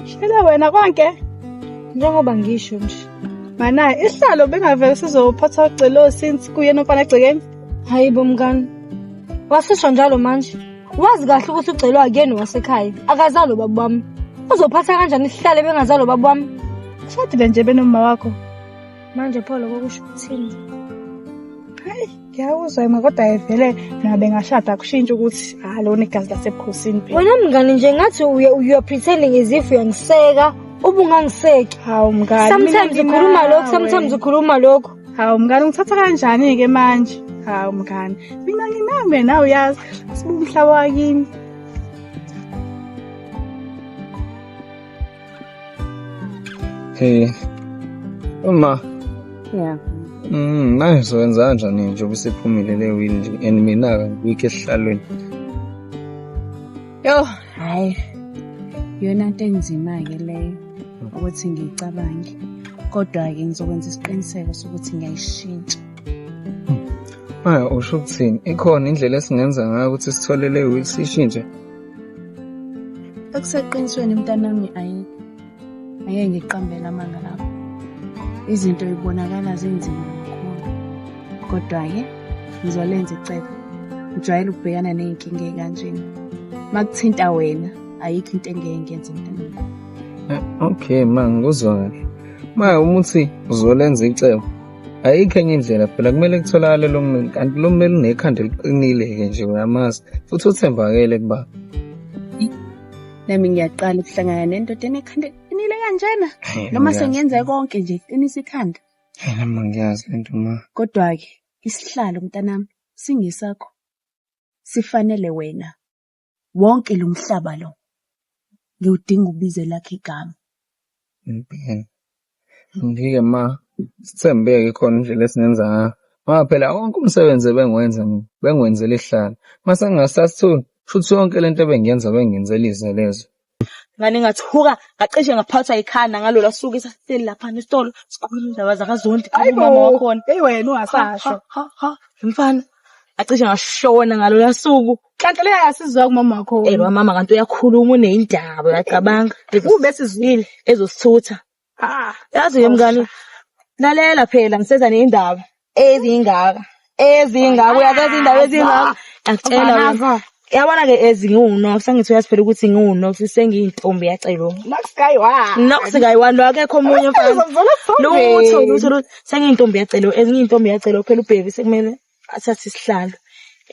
Shela wena konke njengoba ngisho nje. Mana isihlalo bengavele sizophatha ucelo since kuyena umfana egcekeni. Hayibo mngani. Wasisho njalo manje. Wazi kahle ukuthi ucelwa akuyena wasekhaya. Akazalo baba wami. Uzophatha kanjani isihlalo bengazalo baba wami? Shadile nje benoma wakho. Manje pho lokho kusho ukuthini? Hayi, ngiyawuzwa yena kodwa evele ngabe ngashada kushintsha ukuthi lona igazi lasebukhosini phela. Wena mngani nje ngathi you pretending as if uyangiseka, ubungangiseki. Hawu mngani. Sometimes ukhuluma lokho. Hawu mngani ngithatha kanjani ke manje? Hawu mngani. Mina nginami nawe uyazi sibuka umhlaba wakini. Hey. Uma. Yeah. Manje sowenza kanjani nje ubusephumile le win nje and mina ngikho esihlalweni. Yo, hayi. Yona into enzima ke leyo ukuthi ngicabange. Kodwa-ke ngizokwenza isiqiniseko sokuthi ngiyayishintsha. Maya usho ukuthini? Ikhona indlela esingenza ngayo ukuthi sithole le will sishintshe? Ekuseqinisweni mntanami ayeke ngiqambela amanga lapho. Izinto zibonakala zinzima kakhulu. Kodwa-ke ngizolenza icebo. Ngijwayele ukubhekana ney'nkinga ey'kanjena. Makuthinta wena, ayikho into engeke ngenze mntanami. Okay ma, ngikuzwa kahle. Maya umuthi uzolenza icebo. Ayikho enye indlela phela kumele kutholakale lo mmeli, kanti lo mmeli unekhanda eliqinile-ke nje uyamazi futhi uthembakele kubaba. Nami ngiyaqala ukuhlangana nendoda enekhanda eliqinile kanjena. Noma sengenza konke nje iqinisa ikhanda. Nami ngiyazi lento ma. Kodwa-ke isihlalo mntanami singesakho. Sifanele wena. Wonke lo mhlaba lo ngiwudinga ubize lakhe igama. Ngike ma, sithembeke khona indlela esingenza ngayo. Ngoba phela wonke umsebenzi bengwenzela isihlalo. Mase ngingasasithuli, futhi yonke lento ebengiyenza bengenzela izelezo. Ngani ngathuka ngacishe ngaphathwa ikhanda ngalola suku esasitheli lapha nesitolo sikhuluma indaba zakaZondi umama wakhona. Hey wena ungasasho. Mfana acishe ngashona ngalola suku. Kanti le yasizwa kumama wakho. Lo mama kanti uyakhuluma uneyindaba uyacabanga. Ube sizwile ezosithutha. Yazi ke mngani lalela phela ngiseza neindaba ezingaka uyazazi indaba ezingaka akutshela wena. Yabona ke ezinguno sengithi uyaziphela ukuthi nguno sengiyintombi yacelo. Nokusikayi-1 akekho omunye mfana. Lutho sengiyintombi yacelo ezingiyintombi yacelo phela ubhevi sekumele athathe isihlalo.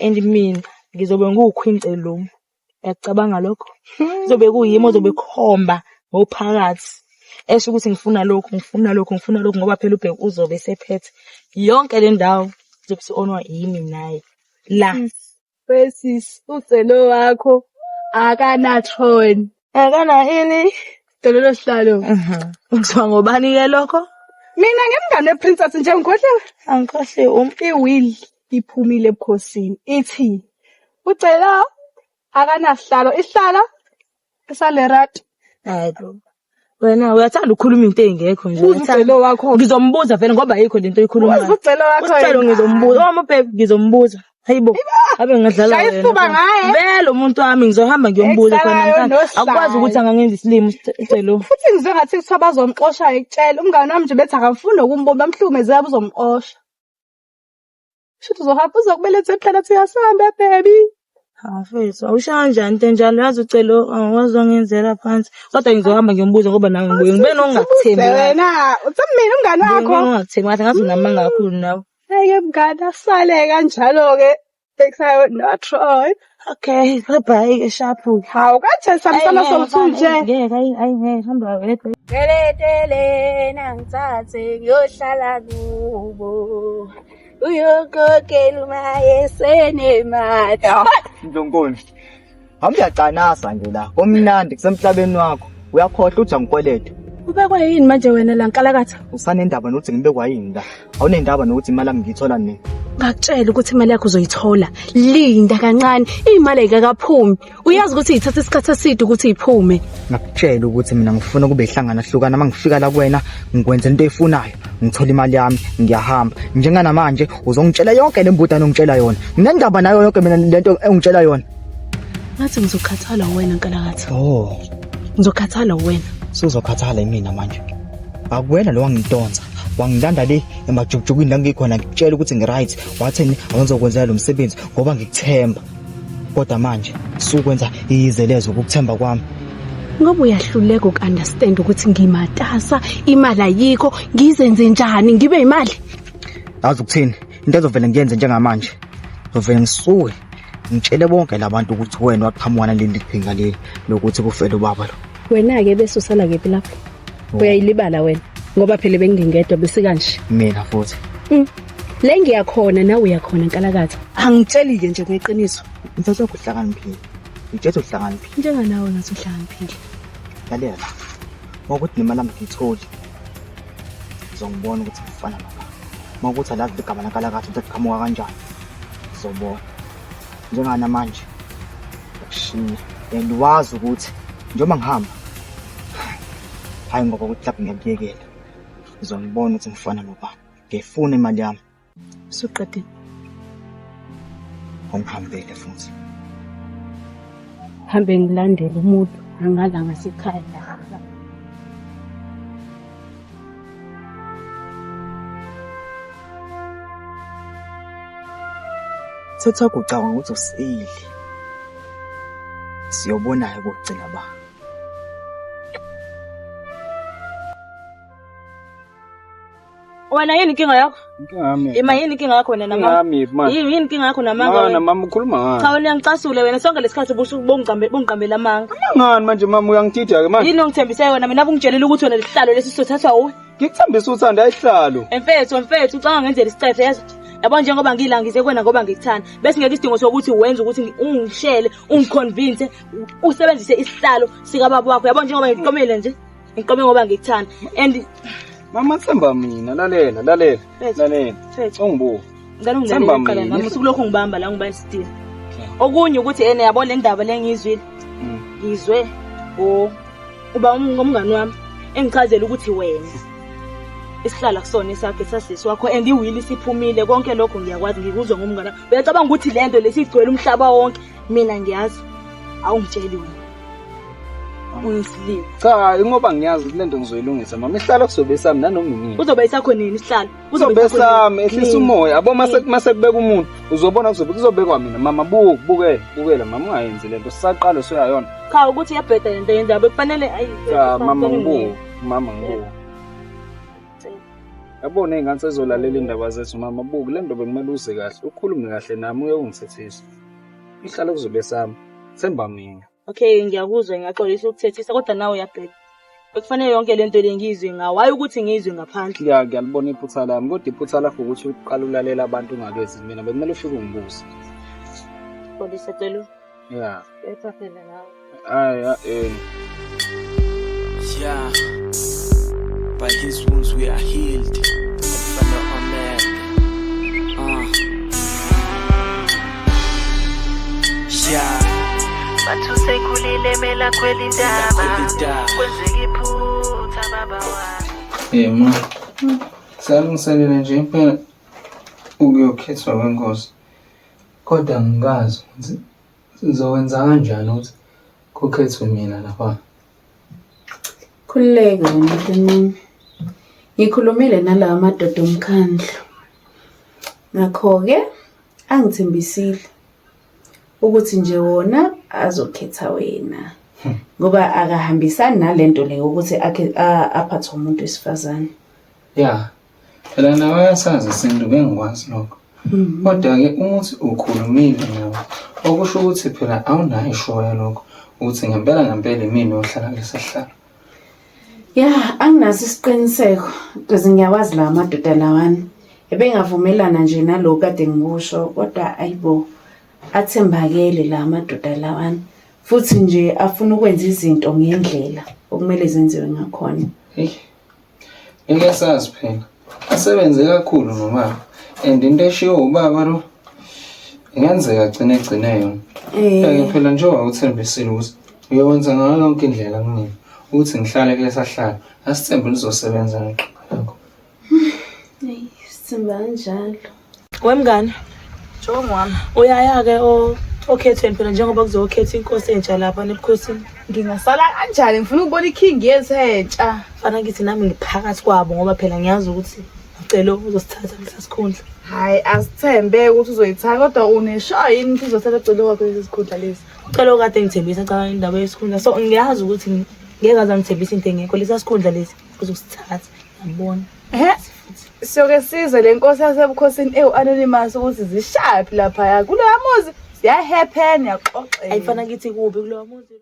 And mina ngizobe nguqueen celo. Uyacabanga lokho? Kuzobe kuyimo ozobe khomba ngophakathi. Esho ukuthi ngifuna lokho ngoba phela ubhevi uzobe sephethe yonke le ndawo izobesionwa yimi naye. La Besis ucelo wakho akanathoni. Akana ini? Dololo sihlalo. Uzwa ngobani ke lokho? Mina ngemngane weprincess nje ngikhohle. Angikhohle iwill iphumile ebukhosini. Ithi ucela akanasihlalo isihlalo esalerat. Hayibo. Wena uyathanda ukukhuluma into engekho nje. Ucelo wakho ngizombuza vele ngoba ayikho lento oyikhulumayo. Ucelo wakho. Ucelo ngizombuza. Oma babe ngizombuza. Hayibo. Abe ngadlala wena. Vele umuntu wami ngizohamba ngiyombuza khona namhlanje. Akwazi ukuthi angangenza isilimo ucelo. Futhi ngizwe ngathi kuthiwa bazomxosha ekutshela umngane wami nje bethi akafuni ukumbomba amhlumeze yabo uzomxosha. Shuthi uzohamba uzokubeletha ephela ethi yasambe baby. Mfethu awushaya njani into enjalo yazi ucelo awazwa ngenzela phansi kodwa ngizohamba ngiyombuza ngoba nawe ngibe nokungakuthembi wena uthemile umngane wakho ungakuthembi ngathi ngathi unamanga kakhulu nawe. Hey mngane asale kanjalo ke ekhaya no Troy. Okay bye ke sharp. Hawu kathi samsana somthunje. Ngeke ayi hamba wedwa. Geletele nangithathe ngiyohlala kubo. Uyokokela umayesene mata. Ndlonkoni. Awuyacanasa nje la. Omnandi kusemhlabeni wakho. Uyakhohle uthi angikwelede. Ubekwa yini manje wena la nkalakatha? Usanendaba nokuthi ngibekwa yini la. Awunendaba nokuthi imali yami ngiyithola nini? Ngakutshela ukuthi imali yakho uzoyithola. Linda kancane. Imali ayikakaphumi. Uyazi ukuthi ithatha isikhathi eside ukuthi iphume. Ngakutshela ukuthi mina ngifuna kube ihlangana hlukana mangifika la kuwena ngikwenza into eyifunayo. Ngithola imali yami ngiyahamba. Njengana manje uzongitshela yonke lembudana ongitshela yona. Nginendaba nayo yonke mina lento engitshela yona. Ngathi ngizokhathala wena nkalakatha. Oh. Ngizokhathala wena. Sizokhathala imina manje. Akuwena lo wangidonsa. Wangilanda le emajukujukini la ngikhona ngitshela ukuthi ngiright. Wathini awuzokwenzela lo msebenzi ngoba ngikuthemba. Kodwa manje sukwenza izelezo ukukuthemba kwami. Ngoba uyahluleka ukunderstand ukuthi ngimatasa, imali ayikho, ngizenze njani, ngibe imali. Yazi ukuthini? Into ezovela ngiyenze njengamanje. Ngizovela ngisuke ngitshele bonke labantu ukuthi wena waqhamuka leli qhinga leli lokuthi kufele ubaba lo. Wena ke bese usala kephi lapho? Uyayilibala wena ngoba phela bengingedwa bese kanje. Mina futhi. Le ngiyakhona nawe uyakhona nkalakatha. Angitsheli ke nje ngeqiniso. Ngithatha ukuhlakaniphile. Ngithethe ukuhlakaniphile. Njenganawe ngathi uhlakaniphile. Lalela. Ngokuthi nemali yami ngiyitholi. Ngizongibona ukuthi ngifana nobaba. Mawukuthi alazi igama lankalakatha ukuthi qhamuka kanjani. Ngizobona. Njengana manje. Ukushiya. Wazi ukuthi njengoba ngihamba hayi ngoba ukuthi lapho ngiyakuyekela Ngizongibona ukuthi ngifana nobani. Ngifuna imali yami. Usuqedile. Ungihambele futhi. Hambe ngilandele umuntu angadla ngasekhaya la. Setha kucabanga ukuthi usile. Siyobona ukugcina ba. Wena yini inkinga yakho? Ngami. Yini inkinga yakho wena namama? Ngami manje. Yini inkinga yakho namanga? Mama mama ukhuluma ngani? Cha wena ngicasule wena sonke lesikhathi bongiqambela amanga. Ngani manje mama uyangititha ke manje? Yini ongithembise wena mina abungitshelile ukuthi wena lesihlalo lesi sizothathwa uwe? Ngikuthembisa uthanda isihlalo. Mfethu ucanga ngenzela isicethe yazi. Yabo njengoba ngilangize kwena ngoba ngikuthanda bese ngeke isidingo sokuthi wenze ukuthi ungishele ungiconvince usebenzise isihlalo sika baba wakho yabo njengoba ngiqomele nje ngiqome ngoba ngikuthanda and mama themba mina lalela ungibuka ngani ungilalela nami usukulokho ngibamba la ngiba isitini okunye ukuthi ene yabo le ndaba lengizwile ngizwe uba ngomngani wami engichazela ukuthi wena isihlala kusona esakhe sasisi wakho and iwili siphumile konke lokho ngiyakwazi ngikuzwe ngomngana uyacabanga ukuthi lento lesigcwele umhlaba wonke mina ngiyazi awungitsheli wena ungisiliwe cha ngoba ngiyazi lento ngizoyilungisa mama isihlalo kuzobe sami nanoma yini uzobe isakho nini isihlalo uzobe sami ehlisa umoya yabo mase kubeka umuntu uzobona kuzobekwa mina mama bukela mama ungayenzi lento sisaqala soyayona cha ukuthi iyabheda lento yenza bekufanele cha mama ngibuka yabona ingane sezolalela indaba zethu mama buku le nto bekumele uze kahle ukhulume kahle nami uyongithethisa ihlala kuzobe sami themba mina okay ngiyakuzwa ngiyaxolisa ukuthethisa kodwa nawe uyabheka bekufanele yonke lento lengizwe ngawayi ukuthi ngizwe ngaphandle ngiyalibona iphutha lami kodwa iphutha lakho ukuthi uqala ulalela abantu ungakezi mina bekumele ufike ungibuze polisi celo ephaphela nawe By his wounds we are healed. Bathu sekhulile mela kweli ndaba kwenzeka iphutha baba wami. Ma. Salungiselela nje impela ukuyokhethwa kwenkosi. Kodwa ngikazi ukuthi sizowenza kanjani ukuthi kukhethwe mina lapha. Khululeka wena ngikhulumile nalawa madoda omkhandlu ngakho-ke angithembisile ukuthi nje wona azokhetha wena ngoba akahambisani nalento leyo ukuthi aphathwe umuntu wesifazane phela nawe ayasazi isintu bengikwazi lokho kodwa-ke umuthi ukhulumile nawe okusho ukuthi phela awunayo ishoya lokho ukuthi ngempela imini ohlala kulesihlalo anginaso isiqiniseko because ngiyawazi lawa madoda lawani ebengavumelana nje nalo kade ngikusho kodwa ayibo athembakele lawa madoda lawani futhi nje afuna ukwenza izinto ngendlela okumele zenziwe ngakhona ngeke sazi phela asebenze kakhulu nobaba and into eshiwo ubaba lo ingenzeka egcine yona phela njengoba uthembisile ukuthi uyowenza ngayo yonke indlela kumina ukuthi ngihlale kulesa hlalo asithembe lizosebenza ngqo sithemba kanjalo wemngane Jongo wami uyaya-ke okhethweni phela njengoba kuzokhetha inkosi entsha lapha nebukhosini ngingasala kanjani ngifuna ukubona ikhingi yethu entsha fana ngithi nami ngiphakathi kwabo ngoba phela ngiyazi ukuthi ngicela uzosithatha kulesa sikhundla hayi asithembe ukuthi uzoyithatha kodwa uneshoyo yini ukuthi uzothatha ucelo kwakho lesi sikhundla lesi ucelo kade ngithembisa cha indaba yesikhundla so ngiyazi ukuthi ngeke aze ngithembise into engekho lesa sikhundla lesi uzosithatha ngiyabona siyoke size le nkosi yasebukhosini anonymous ukuthi zishaphi lapha kulo yamuzi siyahappen yaxoxela ayifana ngithi kubi kulo muzi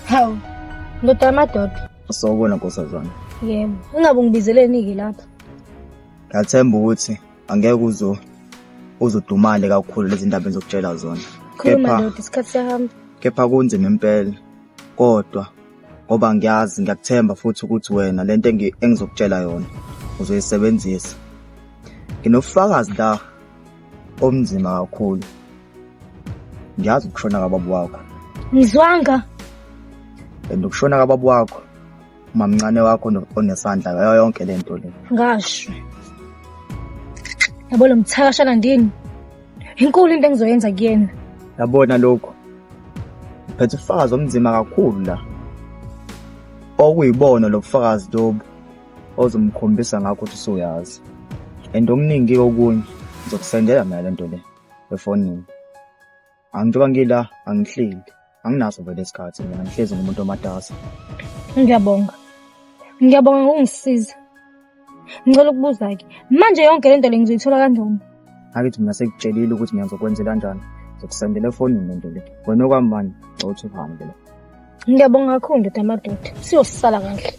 Hawu, ndoda amadoda. Sawubona nkosazana. Yebo, ungabe ungibizeleni-ke lapha. Ngathemba ukuthi angeke uzodumale kakhulu lezi ndaba engizokutshela zona. Khuluma ndoda, isikhathi siyahamba. Kepha kunzima impela. Kodwa ngoba ngiyakuthemba futhi ukuthi wena lento engizokutshela yona uzoyisebenzisa. Nginofakazi la omnzima kakhulu. Ngiyazi ukushona kababa wakho. Ngizwanga. Ukushona kababa wakho, umamncane wakho onesandla ngayo yonke lento le. Ngasho. Yabo lo mthakashana ndini. Inkulu into engizoyenza kuyena. Yabona lokho. Phethe ufakazi omnzima kakhulu la. Okuyibona lobufakazi lobo ozomkhombisa ngakho ukuthi usuyazi. Okuningi okunye ngizokusendela mina lento le efonini. Angijoba ngila angihleli. Anginaso vele isikhathi mina ngihlezi ngumuntu omatasa. Ngiyabonga. Ngiyabonga ngongisiza. Ngicela ukubuza ke. Manje yonke lento le ngizoyithola kanjani? Akithi mina sekutshelile ukuthi ngiyazokwenzela kanjani. Ngizokusendela efonini lento le. Wena okwamanje uthi uhambe la. Ngiyabonga kakhulu ndoda amadoda. Siyosala kahle.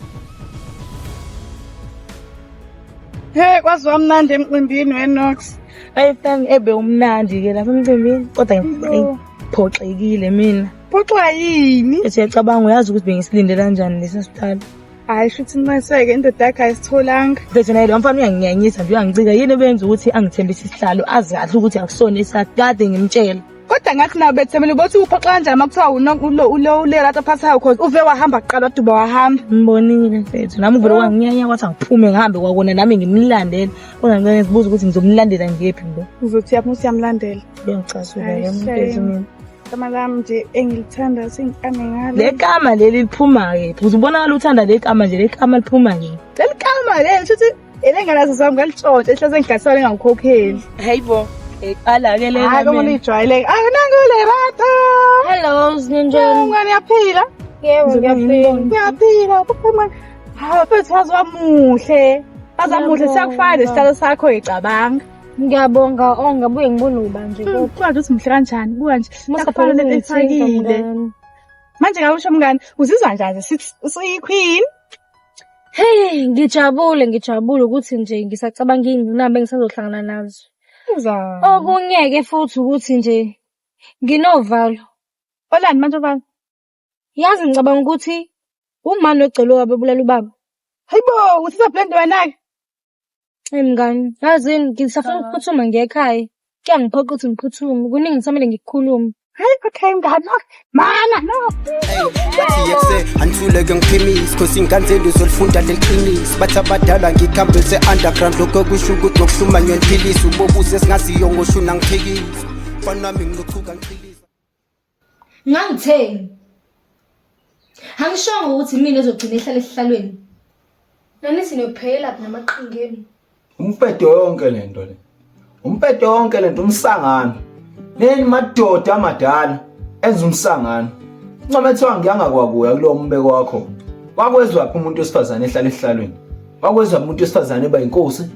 Hey, kwaziwa mnandi emcimbini weNox. Ayifani ebe umnandi ke lapha emcimbini kodwa ngiphoxekile mina. Phoxwa yini? Ethi yacabanga uyazi ukuthi bengisilinde kanjani lesi sitalo. Hayi futhi nineseke indoda yakhe ayisitholanga. Bese naye lo mfana uyanginyanyisa nje uyangicika yini benza ukuthi angithembise isihlalo azi kahle ukuthi akusona esakade ngimtshela. Kodwa ngathi nawe bethemele ukuthi uphoxa kanjani makuthiwa ulela lapha phasayo because uve wahamba kuqala waduba wahamba. Ngibonile mfethu nami uvele wanginyanya kwathi angiphume ngihambe kwakona nami ngimlandela. Ongangeke ngizibuza ukuthi ngizomlandela ngephi lo. Uzothi yaphi usiyamlandela? Ngiyacasula yamfethu mina. Igama lami nje engilithanda singikame ngalo. Le kama leli liphuma ke. Uzibonakala uthanda le kama nje le kama liphuma ke. Leli kama leli futhi elengalazo sami ngalitshontshe ehleze ngigasole ngangikhokheli. Hayibo. Eqala ke le. Hayi koma lijwayele. Nangu le rata. Hello, Zinjani. Ngani yaphila? Yebo, ngiyaphila. Ngiyaphila. Kuphuma. Hawu mfethu wamuhle. Azamuhle siyakufana isihlalo sakho icabanga. Ngiyabonga ongabuye ngibone uba nje kodwa. Kwathi uthi mhle kanjani? Buka nje. Masafana lento ethakile. Manje ngawusho mngani, uzizwa njani sithi usuyiqueen? Hey, ngijabule ukuthi nje ngisacabanga ingqinamba engisazohlangana nazo. Okunyeke futhi ukuthi nje nginovalo. Olani manje uvalo? Yazi ngicabanga ukuthi umani wegcelo wabebulala ubaba. Hayibo, uthisa blend wena ke? Mngani, yazi ngisafuna ukuphuthuma ngekhaya. Kuyangiphoqa ukuthi ngiphuthume, kuningi ngisamele ngikukhulume. Hayi, okay mngani, mana no. Bathi yekse anthuleke ngiphimisi cause ingane zenu zolifunda leliqinisi bathi abadala ngikhambise underground lokho kusho ukuthi ngokuhluma ngiyophilisa ubobuze singaziyo ngoshuna ngiphikisa mfana nami ngilochuka ngiphilisa Ngangitheni? Angishongo ukuthi mina ezogcina ehlala esihlalweni. Nanithi niyophela lapha namaqingeni. Umpedo yonke lento le. Umpedo yonke lento umsangano. Neni madoda amadala enza umsangano. Ncomethiwa ngiyangakwakuya kulo mbeko wakho. Wakwezwa phi umuntu wesifazane ehlala esihlalweni? Wakwezwa umuntu wesifazane eba inkosi?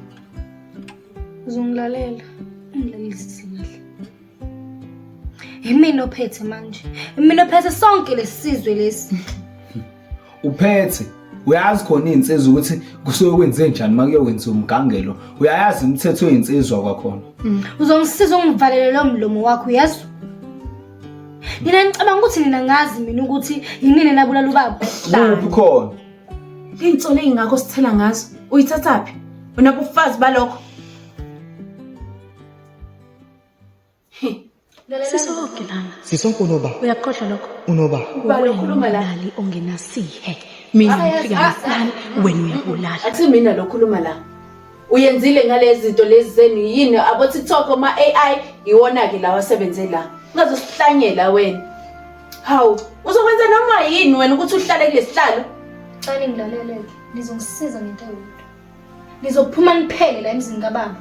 Uzongilalela. Ungilalelise kahle. Yimina ophethe manje. Yimina ophethe sonke lesizwe lesi. Uphethe. Uyazi khona insizwa ukuthi kusuke kwenze njani makuyokwenziwa umgangelo. Uyayazi imithetho yensizwa kwakhona. Uzongisiza ungivalele lo mlomo wakho yazi. Mina ngicabanga ukuthi nina ngazi mina ukuthi yinini nabulala ubaba. Kuphi khona? Insolo engakho sithela ngazo. Uyithathaphi? Unabufazi balokho. Sisonke lana. Sisonke unoba. Uyaqoshwa lokho. Unoba. Ubani ukhuluma la ongenasihe. Mina ngifika ngihlala wena uyabulala. Akusimina lokhuluma la. Uyenzile ngalezi zinto lezi zenu yini abo TikTok ama AI iwona ke lawa sebenze la. Ungazosihlanyela wena. Hawu, uzokwenza noma yini wena ukuthi uhlale kulesihlalo? Xa ningilaleleke, nizongisiza ngento eyodwa. Nizophuma niphele la emzini kababa.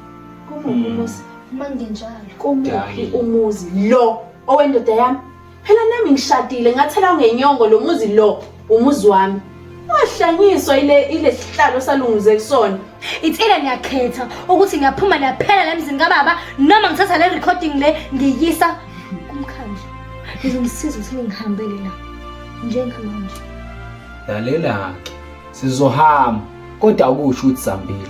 Kuphi umuzi? Mangenjalo. Kumuphi umuzi lo owendoda yami? Phela nami ngishadile ngathela ngenyongo lo muzi lo umuzi wami. Ungahlanyiswa ile sihlalo salunguze kusona. Itsela ngiyakhetha ukuthi ngiyaphuma laphela la emzini kababa noma ngithatha le recording le ngiyisa kumkhandla. Ngizongisiza ukuthi ngihambele la. Njengamanje. Lalela ke. Sizohamba kodwa akusho ukuthi sambile.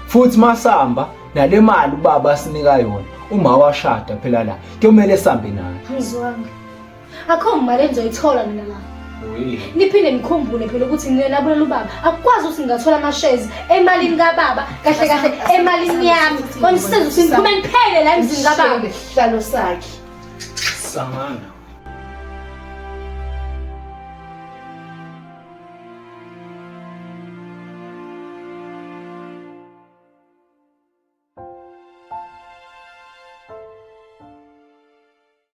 Futhi masamba nale mali ubaba asinika yona uma washada phela la kuyomela esambe nayo. Ngizwanga. Akho imali engizoyithola mina la. Niphinde nikhumbule phela ukuthi ninabulela ubaba akukwazi ukuthi ngingathola ama-shares emalini kababa kahle kahle emalini yami konisiza ukuthi niphume niphele la emzini kababa hlalo sakhe Samana